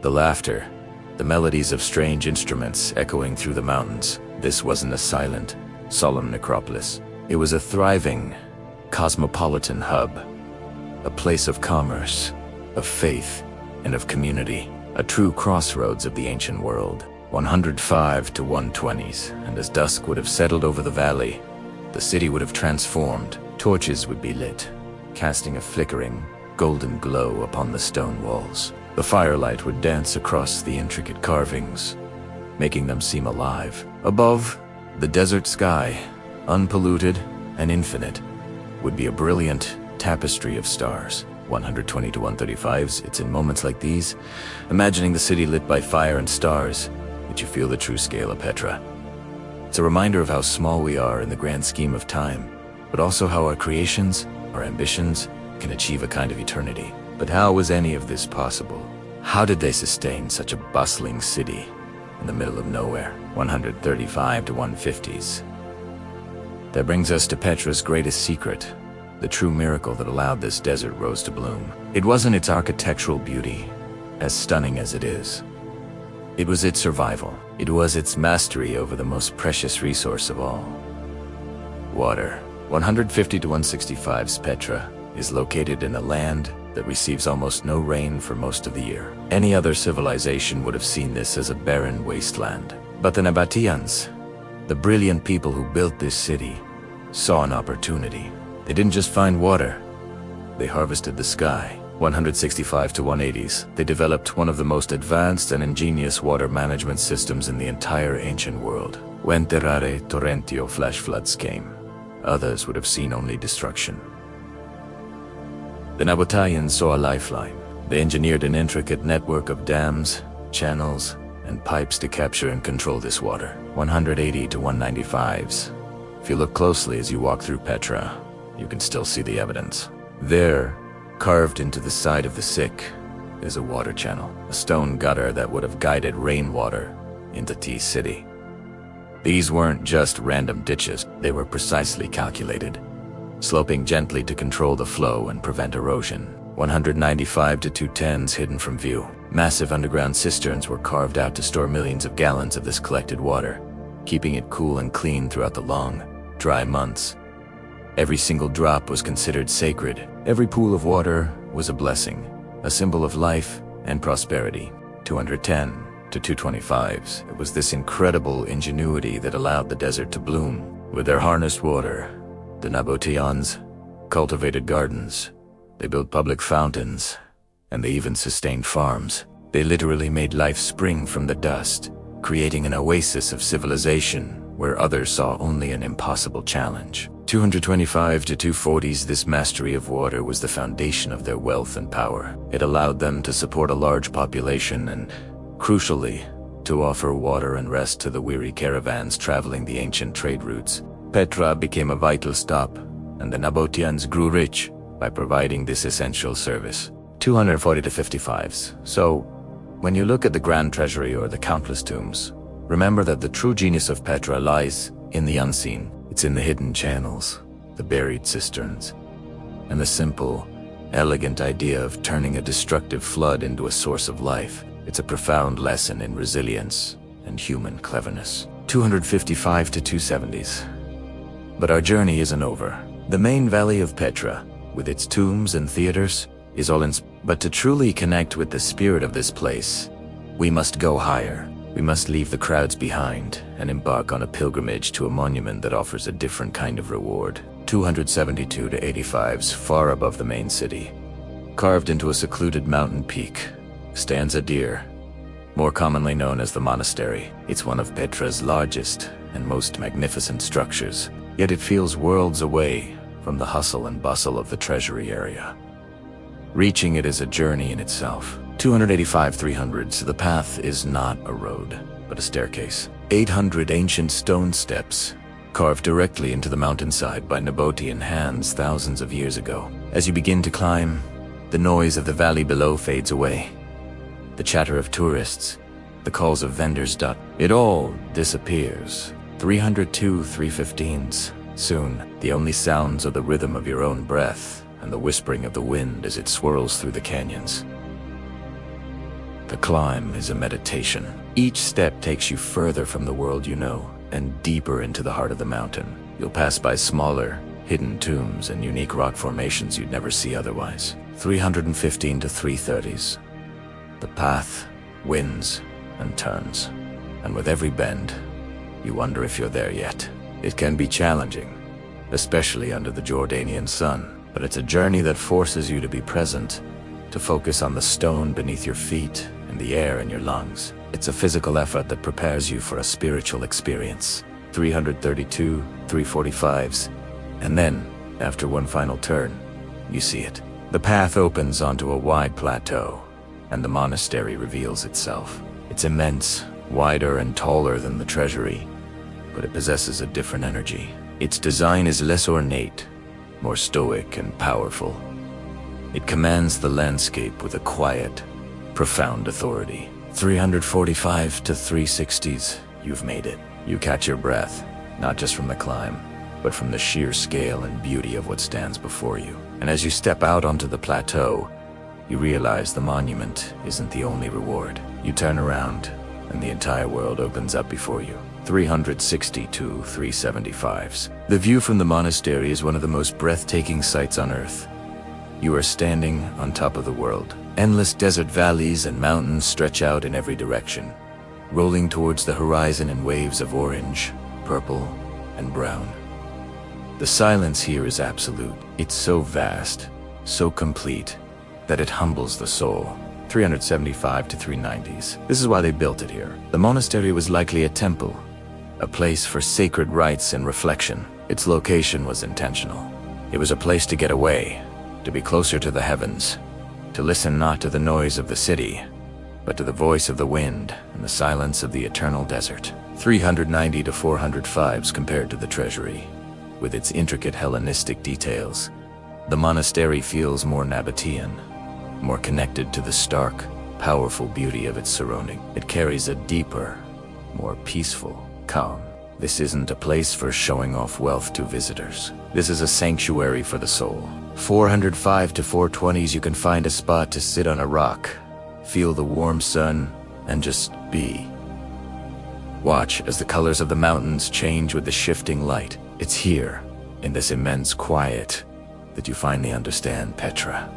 the laughter, the melodies of strange instruments echoing through the mountains. This wasn't a silent, solemn necropolis. It was a thriving, cosmopolitan hub, a place of commerce, of faith, and of community, a true crossroads of the ancient world. 105 to 120s, and as dusk would have settled over the valley, the city would have transformed. Torches would be lit, casting a flickering, golden glow upon the stone walls. The firelight would dance across the intricate carvings, making them seem alive. Above, the desert sky, unpolluted and infinite, would be a brilliant tapestry of stars. 120 to 135s, it's in moments like these, imagining the city lit by fire and stars, that you feel the true scale of Petra. It's a reminder of how small we are in the grand scheme of time, but also how our creations, our ambitions, can achieve a kind of eternity. But how was any of this possible? How did they sustain such a bustling city in the middle of nowhere? 135 to 150s. That brings us to Petra's greatest secret, the true miracle that allowed this desert rose to bloom. It wasn't its architectural beauty, as stunning as it is. It was its survival. It was its mastery over the most precious resource of all: water. 150 to 165s, Petra is located in a land that receives almost no rain for most of the year. Any other civilization would have seen this as a barren wasteland. But the Nabataeans, the brilliant people who built this city, saw an opportunity. They didn't just find water, they harvested the sky. 165 to 180s, they developed one of the most advanced and ingenious water management systems in the entire ancient world. When terrare torrentio flash floods came, others would have seen only destruction. The Nabataeans saw a lifeline. They engineered an intricate network of dams, channels, and pipes to capture and control this water. 180 to 195s. If you look closely as you walk through Petra, you can still see the evidence. There, carved into the side of the sick, is a water channel, a stone gutter that would have guided rainwater into T City. These weren't just random ditches, they were precisely calculated, sloping gently to control the flow and prevent erosion. 195 to 210s hidden from view. Massive underground cisterns were carved out to store millions of gallons of this collected water, keeping it cool and clean throughout the long, dry months. Every single drop was considered sacred. Every pool of water was a blessing, a symbol of life and prosperity. 210 to 225s. It was this incredible ingenuity that allowed the desert to bloom. With their harnessed water, the Nabataeans cultivated gardens, they built public fountains, and they even sustained farms. They literally made life spring from the dust, creating an oasis of civilization where others saw only an impossible challenge. 225 to 240s, this mastery of water was the foundation of their wealth and power. It allowed them to support a large population and, crucially, to offer water and rest to the weary caravans traveling the ancient trade routes. Petra became a vital stop, and the Nabataeans grew rich by providing this essential service. 240 to 55s. So, when you look at the grand treasury or the countless tombs, remember that the true genius of Petra lies in the unseen. It's in the hidden channels, the buried cisterns, and the simple, elegant idea of turning a destructive flood into a source of life. It's a profound lesson in resilience and human cleverness. 255 to 270s. But our journey isn't over. The main valley of Petra, with its tombs and theaters, is all but to truly connect with the spirit of this place, We must go higher. We must leave the crowds behind and embark on a pilgrimage to a monument that offers a different kind of reward. 272 to 85s, far above the main city. Carved into a secluded mountain peak, stands a deer, more commonly known as the monastery. It's one of Petra's largest and most magnificent structures, yet it feels worlds away from the hustle and bustle of the treasury area. Reaching it is a journey in itself. 285 300s, the path is not a road, but a staircase. 800 ancient stone steps, carved directly into the mountainside by Nabataean hands thousands of years ago. As you begin to climb, the noise of the valley below fades away. The chatter of tourists, the calls of vendors, it all disappears. 302 315s. Soon, the only sounds are the rhythm of your own breath and the whispering of the wind as it swirls through the canyons. The climb is a meditation. Each step takes you further from the world you know and deeper into the heart of the mountain. You'll pass by smaller, hidden tombs and unique rock formations you'd never see otherwise. 315 to 330s. The path winds and turns, and with every bend, you wonder if you're there yet. It can be challenging, especially under the Jordanian sun, but it's a journey that forces you to be present, to focus on the stone beneath your feet and the air in your lungs. It's a physical effort that prepares you for a spiritual experience. 332, 345s, and then, after one final turn, you see it. The path opens onto a wide plateau, and the monastery reveals itself. It's immense, wider and taller than the treasury, but it possesses a different energy. Its design is less ornate, more stoic and powerful. It commands the landscape with a quiet, profound authority. 345 to 360s, you've made it. You catch your breath, not just from the climb, but from the sheer scale and beauty of what stands before you. And as you step out onto the plateau, you realize the monument isn't the only reward. You turn around, and the entire world opens up before you. 360 to 375s. The view from the monastery is one of the most breathtaking sights on Earth. You are standing on top of the world. Endless desert valleys and mountains stretch out in every direction, rolling towards the horizon in waves of orange, purple, and brown. The silence here is absolute. It's so vast, so complete, that it humbles the soul. 375 to 390s. This is why they built it here. The monastery was likely a temple, a place for sacred rites and reflection. Its location was intentional. It was a place to get away, to be closer to the heavens, to listen not to the noise of the city, but to the voice of the wind and the silence of the eternal desert. 390 to 405s compared to the treasury. With its intricate Hellenistic details, the monastery feels more Nabataean, more connected to the stark, powerful beauty of its surrounding. It carries a deeper, more peaceful calm. This isn't a place for showing off wealth to visitors. This is a sanctuary for the soul. 405 to 420s, you can find a spot to sit on a rock, feel the warm sun, and just be. Watch as the colors of the mountains change with the shifting light. It's here, in this immense quiet, that you finally understand Petra.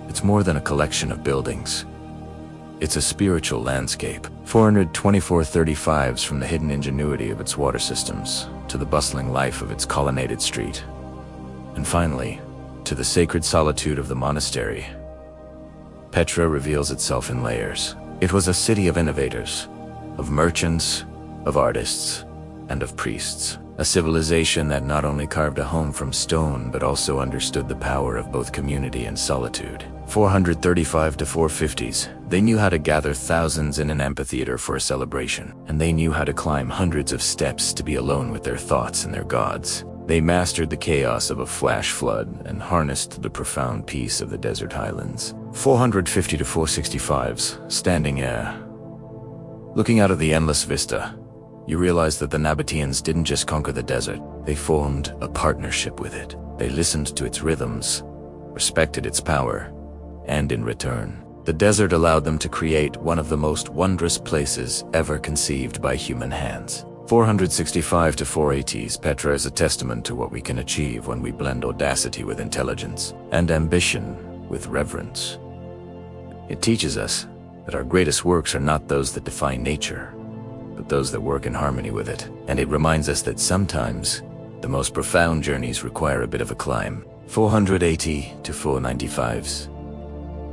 It's more than a collection of buildings. It's a spiritual landscape. 424 35s, from the hidden ingenuity of its water systems to the bustling life of its colonnaded street. And finally, to the sacred solitude of the monastery. Petra reveals itself in layers. It was a city of innovators, of merchants, of artists, and of priests. A civilization that not only carved a home from stone, but also understood the power of both community and solitude. 435 to 450s, they knew how to gather thousands in an amphitheater for a celebration, and they knew how to climb hundreds of steps to be alone with their thoughts and their gods. They mastered the chaos of a flash flood and harnessed the profound peace of the desert highlands. 450 to 465s, standing air. Looking out of the endless vista, you realize that the Nabataeans didn't just conquer the desert, they formed a partnership with it. They listened to its rhythms, respected its power, and in return, the desert allowed them to create one of the most wondrous places ever conceived by human hands. 465 to 480s, Petra is a testament to what we can achieve when we blend audacity with intelligence, and ambition with reverence. It teaches us that our greatest works are not those that define nature, but those that work in harmony with it. And it reminds us that sometimes the most profound journeys require a bit of a climb. 480 to 495s.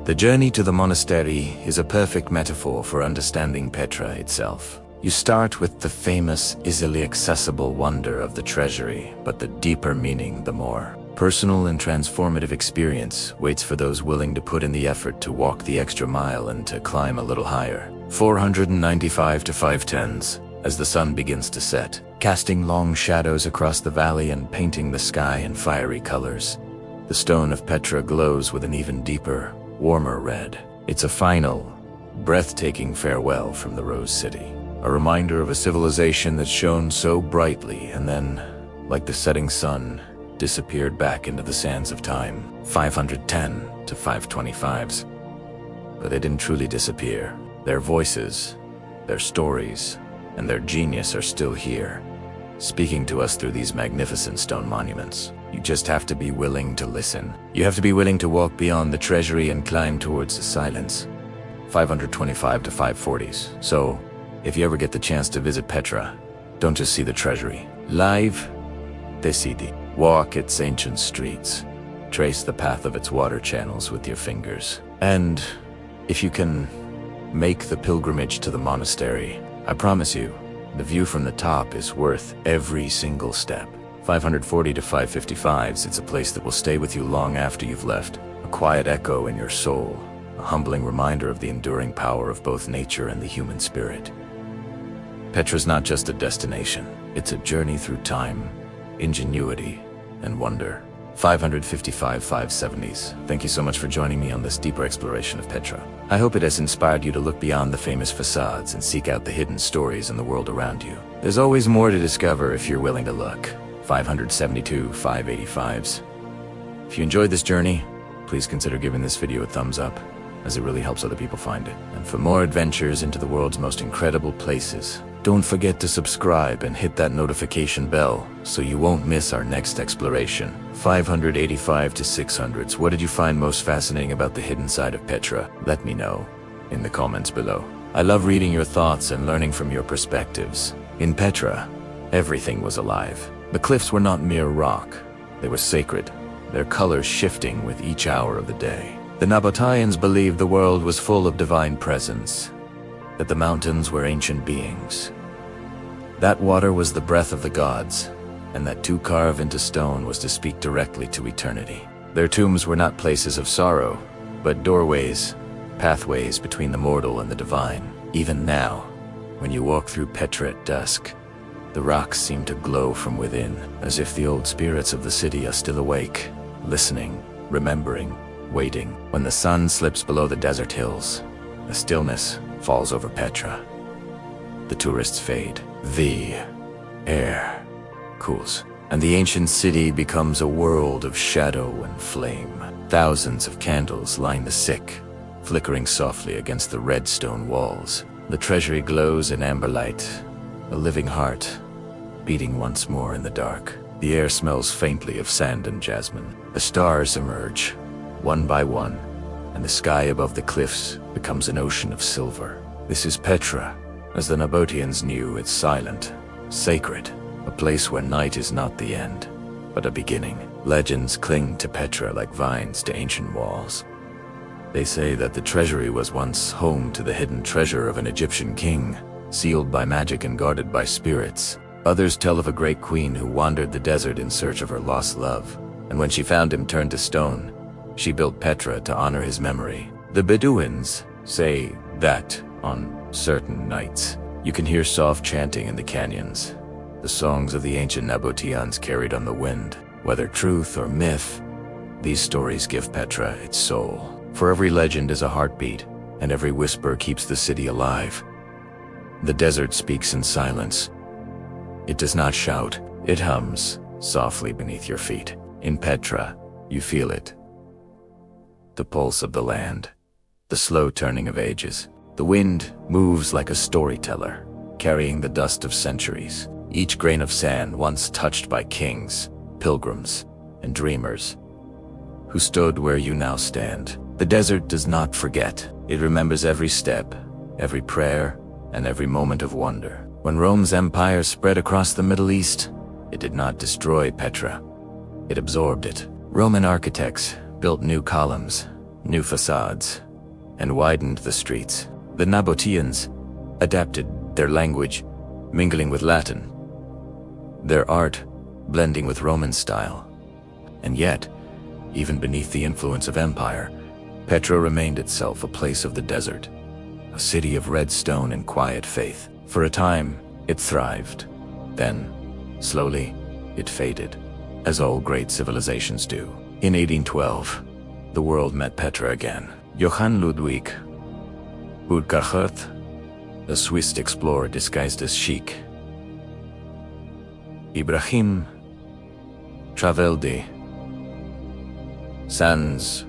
The journey to the monastery is a perfect metaphor for understanding Petra itself. You start with the famous, easily accessible wonder of the treasury, but the deeper meaning, the more personal and transformative experience waits for those willing to put in the effort to walk the extra mile and to climb a little higher. 495 to 510s. As the sun begins to set, casting long shadows across the valley and painting the sky in fiery colors, the stone of Petra glows with an even deeper, warmer red. It's a final, breathtaking farewell from the Rose City. A reminder of a civilization that shone so brightly and then, like the setting sun, disappeared back into the sands of time. 510 to 525s. But they didn't truly disappear. Their voices, their stories, and their genius are still here, speaking to us through these magnificent stone monuments. You just have to be willing to listen. You have to be willing to walk beyond the treasury and climb towards the silence. 525 to 540s. So, if you ever get the chance to visit Petra, don't just see the treasury. Live, decidi. Walk its ancient streets. Trace the path of its water channels with your fingers. And if you can make the pilgrimage to the monastery, I promise you, the view from the top is worth every single step. 540 to 555s, it's a place that will stay with you long after you've left. A quiet echo in your soul, a humbling reminder of the enduring power of both nature and the human spirit. Petra's not just a destination, it's a journey through time, ingenuity, and wonder. 555 570s. Thank you so much for joining me on this deeper exploration of Petra. I hope it has inspired you to look beyond the famous facades and seek out the hidden stories in the world around you. There's always more to discover if you're willing to look. 572 585s. If you enjoyed this journey, please consider giving this video a thumbs up, as it really helps other people find it. And for more adventures into the world's most incredible places, don't forget to subscribe and hit that notification bell so you won't miss our next exploration. 585 to 600s. What did you find most fascinating about the hidden side of Petra? Let me know in the comments below. I love reading your thoughts and learning from your perspectives. In Petra, everything was alive. The cliffs were not mere rock. They were sacred, their colors shifting with each hour of the day. The Nabataeans believed the world was full of divine presence, that the mountains were ancient beings. That water was the breath of the gods, and that to carve into stone was to speak directly to eternity. Their tombs were not places of sorrow, but doorways, pathways between the mortal and the divine. Even now, when you walk through Petra at dusk, the rocks seem to glow from within, as if the old spirits of the city are still awake, listening, remembering, waiting. When the sun slips below the desert hills, a stillness falls over Petra. The tourists fade. The air cools, and the ancient city becomes a world of shadow and flame. Thousands of candles line the sick, flickering softly against the red stone walls. The treasury glows in amber light, a living heart, beating once more in the dark. The air smells faintly of sand and jasmine. The stars emerge, one by one, and the sky above the cliffs becomes an ocean of silver. This is Petra. As the Nabataeans knew, it's silent, sacred, a place where night is not the end, but a beginning. Legends cling to Petra like vines to ancient walls. They say that the treasury was once home to the hidden treasure of an Egyptian king, sealed by magic and guarded by spirits. Others tell of a great queen who wandered the desert in search of her lost love, and when she found him turned to stone, she built Petra to honor his memory. The Bedouins say that, on certain nights, you can hear soft chanting in the canyons, the songs of the ancient Nabataeans carried on the wind. Whether truth or myth, these stories give Petra its soul. For every legend is a heartbeat, and every whisper keeps the city alive. The desert speaks in silence. It does not shout, it hums softly beneath your feet. In Petra, you feel it. The pulse of the land, the slow turning of ages. The wind moves like a storyteller, carrying the dust of centuries. Each grain of sand once touched by kings, pilgrims, and dreamers, who stood where you now stand. The desert does not forget. It remembers every step, every prayer, and every moment of wonder. When Rome's empire spread across the Middle East, it did not destroy Petra. It absorbed it. Roman architects built new columns, new facades, and widened the streets. The Nabataeans adapted their language, mingling with Latin, their art blending with Roman style. And yet, even beneath the influence of empire, Petra remained itself a place of the desert, a city of red stone and quiet faith. For a time, it thrived. Then, slowly, it faded, as all great civilizations do. In 1812, the world met Petra again. Johann Ludwig Budkarth, a Swiss explorer disguised as Sheik Ibrahim Travelde Sands,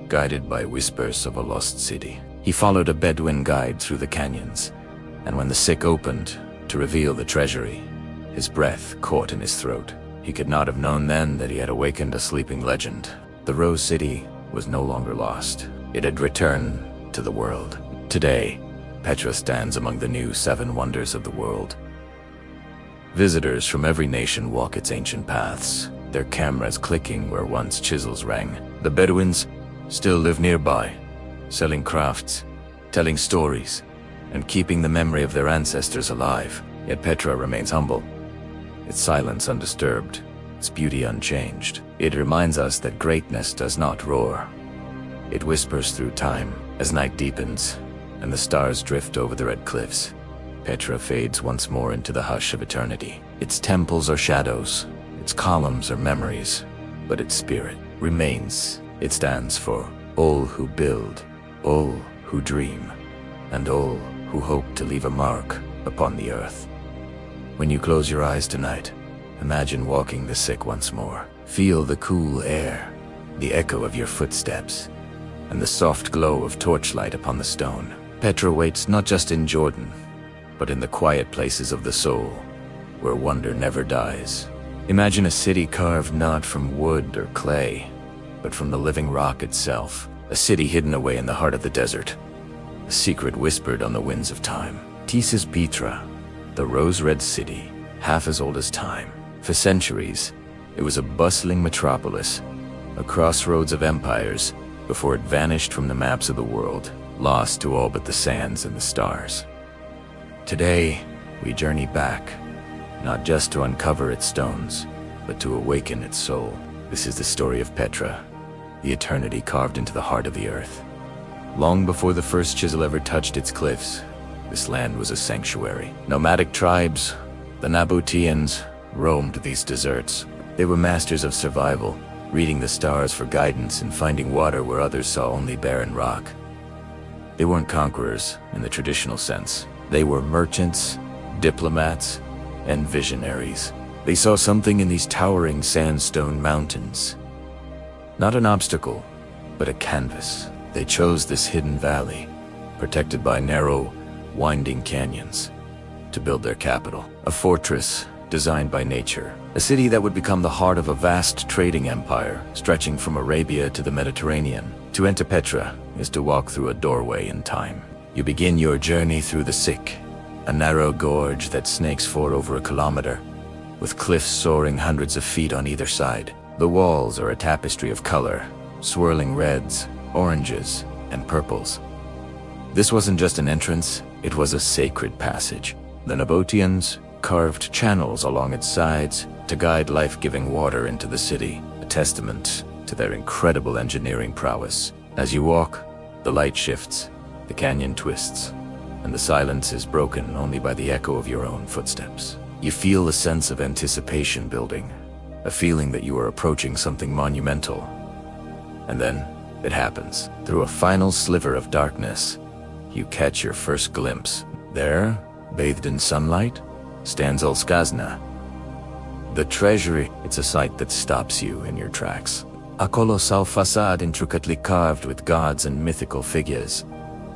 guided by whispers of a lost city. He followed a Bedouin guide through the canyons, and when the sick opened to reveal the treasury, his breath caught in his throat. He could not have known then that he had awakened a sleeping legend. The Rose City was no longer lost. It had returned to the world. Today, Petra stands among the new 7 wonders of the world. Visitors from every nation walk its ancient paths, their cameras clicking where once chisels rang. The Bedouins still live nearby, selling crafts, telling stories, and keeping the memory of their ancestors alive. Yet Petra remains humble, its silence undisturbed, its beauty unchanged. It reminds us that greatness does not roar. It whispers through time. As night deepens and the stars drift over the red cliffs, Petra fades once more into the hush of eternity. Its temples are shadows, its columns are memories, but its spirit remains. It stands for all who build, all who dream, and all who hope to leave a mark upon the earth. When you close your eyes tonight, imagine walking the sick once more. Feel the cool air, the echo of your footsteps, and the soft glow of torchlight upon the stone. Petra waits not just in Jordan, but in the quiet places of the soul, where wonder never dies. Imagine a city carved not from wood or clay, but from the living rock itself. A city hidden away in the heart of the desert, a secret whispered on the winds of time. This is Petra, the rose-red city, half as old as time. For centuries, it was a bustling metropolis, a crossroads of empires, before it vanished from the maps of the world, lost to all but the sands and the stars. Today, we journey back, not just to uncover its stones, but to awaken its soul. This is the story of Petra, the eternity carved into the heart of the earth. Long before the first chisel ever touched its cliffs, this land was a sanctuary. Nomadic tribes, the Nabataeans, roamed these deserts. They were masters of survival, reading the stars for guidance and finding water where others saw only barren rock. They weren't conquerors in the traditional sense. They were merchants, diplomats, and visionaries. They saw something in these towering sandstone mountains. Not an obstacle, but a canvas. They chose this hidden valley, protected by narrow, winding canyons, to build their capital. A fortress designed by nature. A city that would become the heart of a vast trading empire, stretching from Arabia to the Mediterranean. To enter Petra is to walk through a doorway in time. You begin your journey through the Sick, a narrow gorge that snakes for over a kilometer, with cliffs soaring hundreds of feet on either side. The walls are a tapestry of color, swirling reds, oranges, and purples. This wasn't just an entrance, it was a sacred passage. The Nabataeans carved channels along its sides to guide life-giving water into the city, a testament to their incredible engineering prowess. As you walk, the light shifts, the canyon twists, and the silence is broken only by the echo of your own footsteps. You feel a sense of anticipation building, a feeling that you are approaching something monumental. And then, it happens. Through a final sliver of darkness, you catch your first glimpse. There, bathed in sunlight, stands Olskazna. The treasury. It's a sight that stops you in your tracks. A colossal facade intricately carved with gods and mythical figures,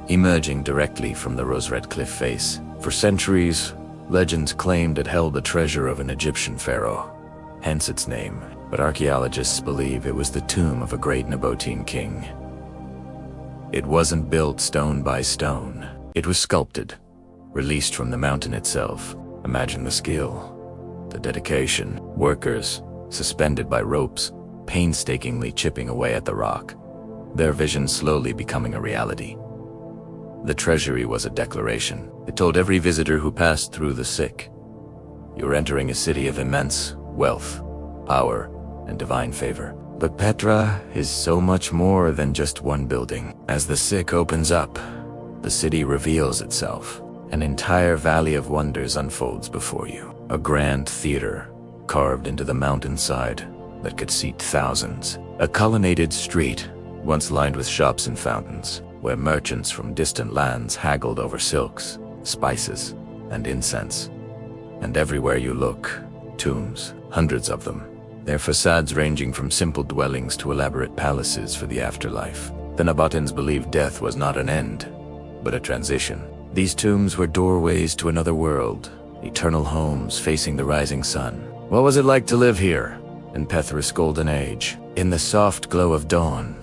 emerging directly from the rose-red cliff face. For centuries, legends claimed it held the treasure of an Egyptian pharaoh, hence its name. but archaeologists believe it was the tomb of a great Nabataean king. It wasn't built stone by stone. It was sculpted, released from the mountain itself. Imagine the skill, the dedication. Workers, suspended by ropes, painstakingly chipping away at the rock, their vision slowly becoming a reality. The treasury was a declaration. It told every visitor who passed through the sick, "You're entering a city of immense wealth, power, and divine favor." But Petra is so much more than just one building. As the sick opens up, the city reveals itself. An entire valley of wonders unfolds before you. A grand theater carved into the mountainside that could seat thousands. A colonnaded street once lined with shops and fountains, where merchants from distant lands haggled over silks, spices, and incense. And everywhere you look, tombs, hundreds of them. Their facades ranging from simple dwellings to elaborate palaces for the afterlife. The Nabataeans believed death was not an end, but a transition. These tombs were doorways to another world, eternal homes facing the rising sun. What was it like to live here in Petra's golden age? In the soft glow of dawn,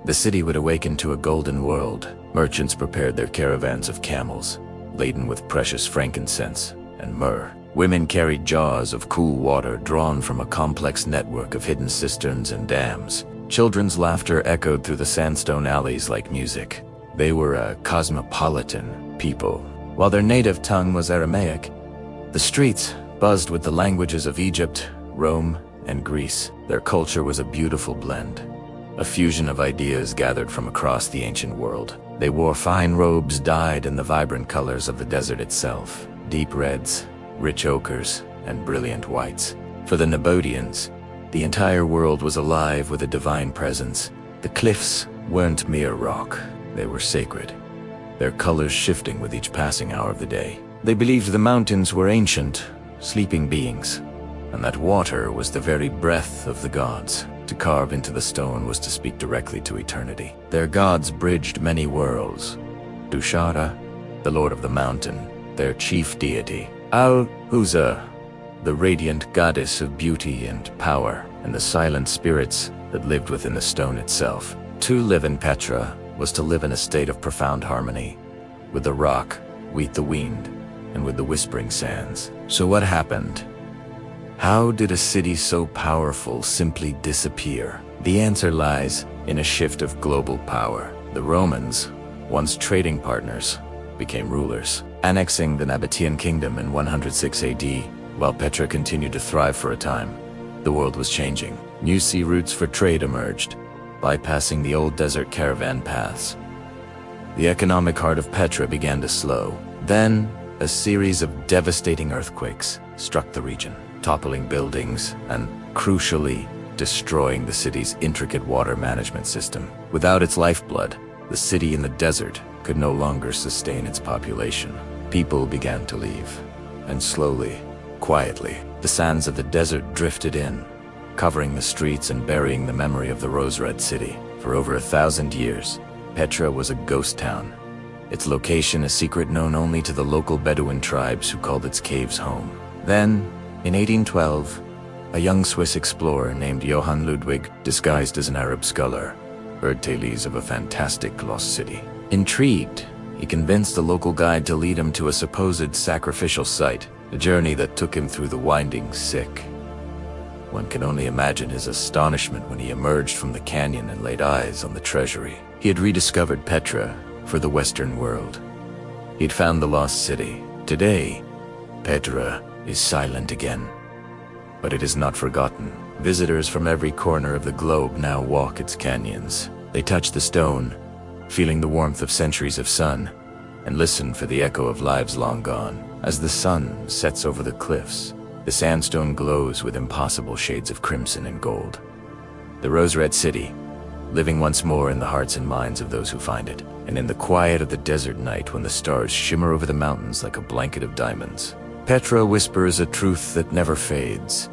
the city would awaken to a golden world. Merchants prepared their caravans of camels, laden with precious frankincense and myrrh. Women carried jars of cool water drawn from a complex network of hidden cisterns and dams. Children's laughter echoed through the sandstone alleys like music. They were a cosmopolitan people. While their native tongue was Aramaic, the streets buzzed with the languages of Egypt, Rome, and Greece. Their culture was a beautiful blend, a fusion of ideas gathered from across the ancient world. They wore fine robes dyed in the vibrant colors of the desert itself, deep reds, rich ochres, and brilliant whites. For the Nabataeans, the entire world was alive with a divine presence. The cliffs weren't mere rock, they were sacred, their colors shifting with each passing hour of the day. They believed the mountains were ancient, sleeping beings, and that water was the very breath of the gods. To carve into the stone was to speak directly to eternity. Their gods bridged many worlds. Dushara, the lord of the mountain, their chief deity. Al-Huza, the radiant goddess of beauty and power, and the silent spirits that lived within the stone itself. To live in Petra was to live in a state of profound harmony, with the rock, with the wind, and with the whispering sands. So what happened? How did a city so powerful simply disappear? The answer lies in a shift of global power. The Romans, once trading partners, became rulers, annexing the Nabataean kingdom in 106 AD, while Petra continued to thrive for a time. The world was changing. New sea routes for trade emerged, bypassing the old desert caravan paths. The economic heart of Petra began to slow. Then, a series of devastating earthquakes struck the region, toppling buildings and, crucially, destroying the city's intricate water management system. Without its lifeblood, the city in the desert could no longer sustain its population. People began to leave, and slowly, quietly, the sands of the desert drifted in, covering the streets and burying the memory of the rose-red city. For over 1,000 years, Petra was a ghost town, its location a secret known only to the local Bedouin tribes who called its caves home. Then, in 1812, a young Swiss explorer named Johann Ludwig, disguised as an Arab scholar, heard tales of a fantastic lost city. Intrigued, he convinced a local guide to lead him to a supposed sacrificial site, a journey that took him through the winding sick. One can only imagine his astonishment when he emerged from the canyon and laid eyes on the treasury. He had rediscovered Petra for the Western world. He'd found the lost city. Today, Petra is silent again, but it is not forgotten. Visitors from every corner of the globe now walk its canyons. They touch the stone, feeling the warmth of centuries of sun, and listen for the echo of lives long gone. As the sun sets over the cliffs, the sandstone glows with impossible shades of crimson and gold. The rose-red city, living once more in the hearts and minds of those who find it, and in the quiet of the desert night when the stars shimmer over the mountains like a blanket of diamonds. Petra whispers a truth that never fades,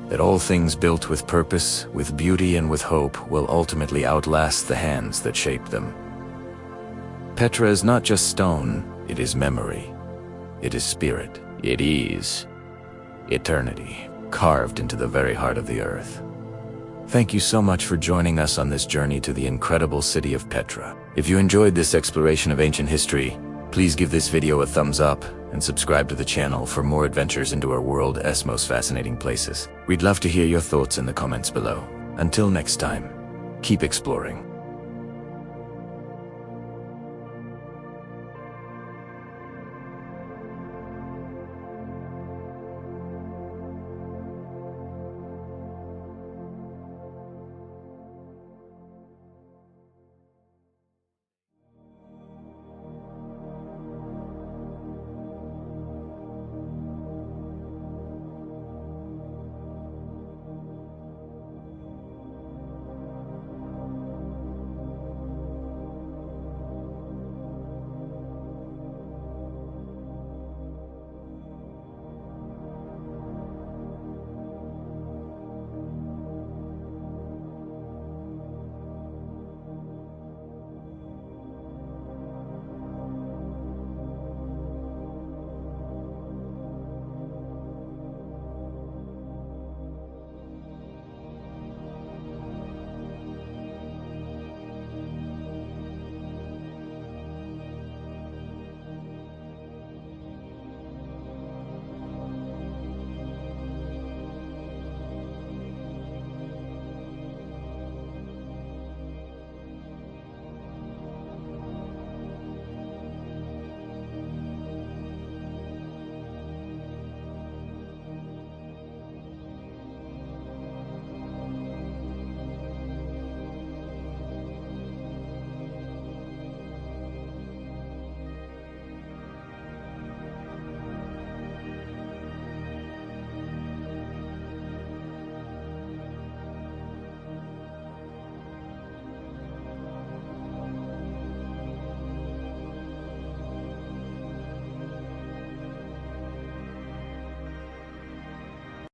that all things built with purpose, with beauty, and with hope will ultimately outlast the hands that shaped them. Petra is not just stone, it is memory. It is spirit. It is eternity, carved into the very heart of the earth. Thank you so much for joining us on this journey to the incredible city of Petra. If you enjoyed this exploration of ancient history, please give this video a thumbs up and subscribe to the channel for more adventures into our world's most fascinating places. We'd love to hear your thoughts in the comments below. Until next time, keep exploring.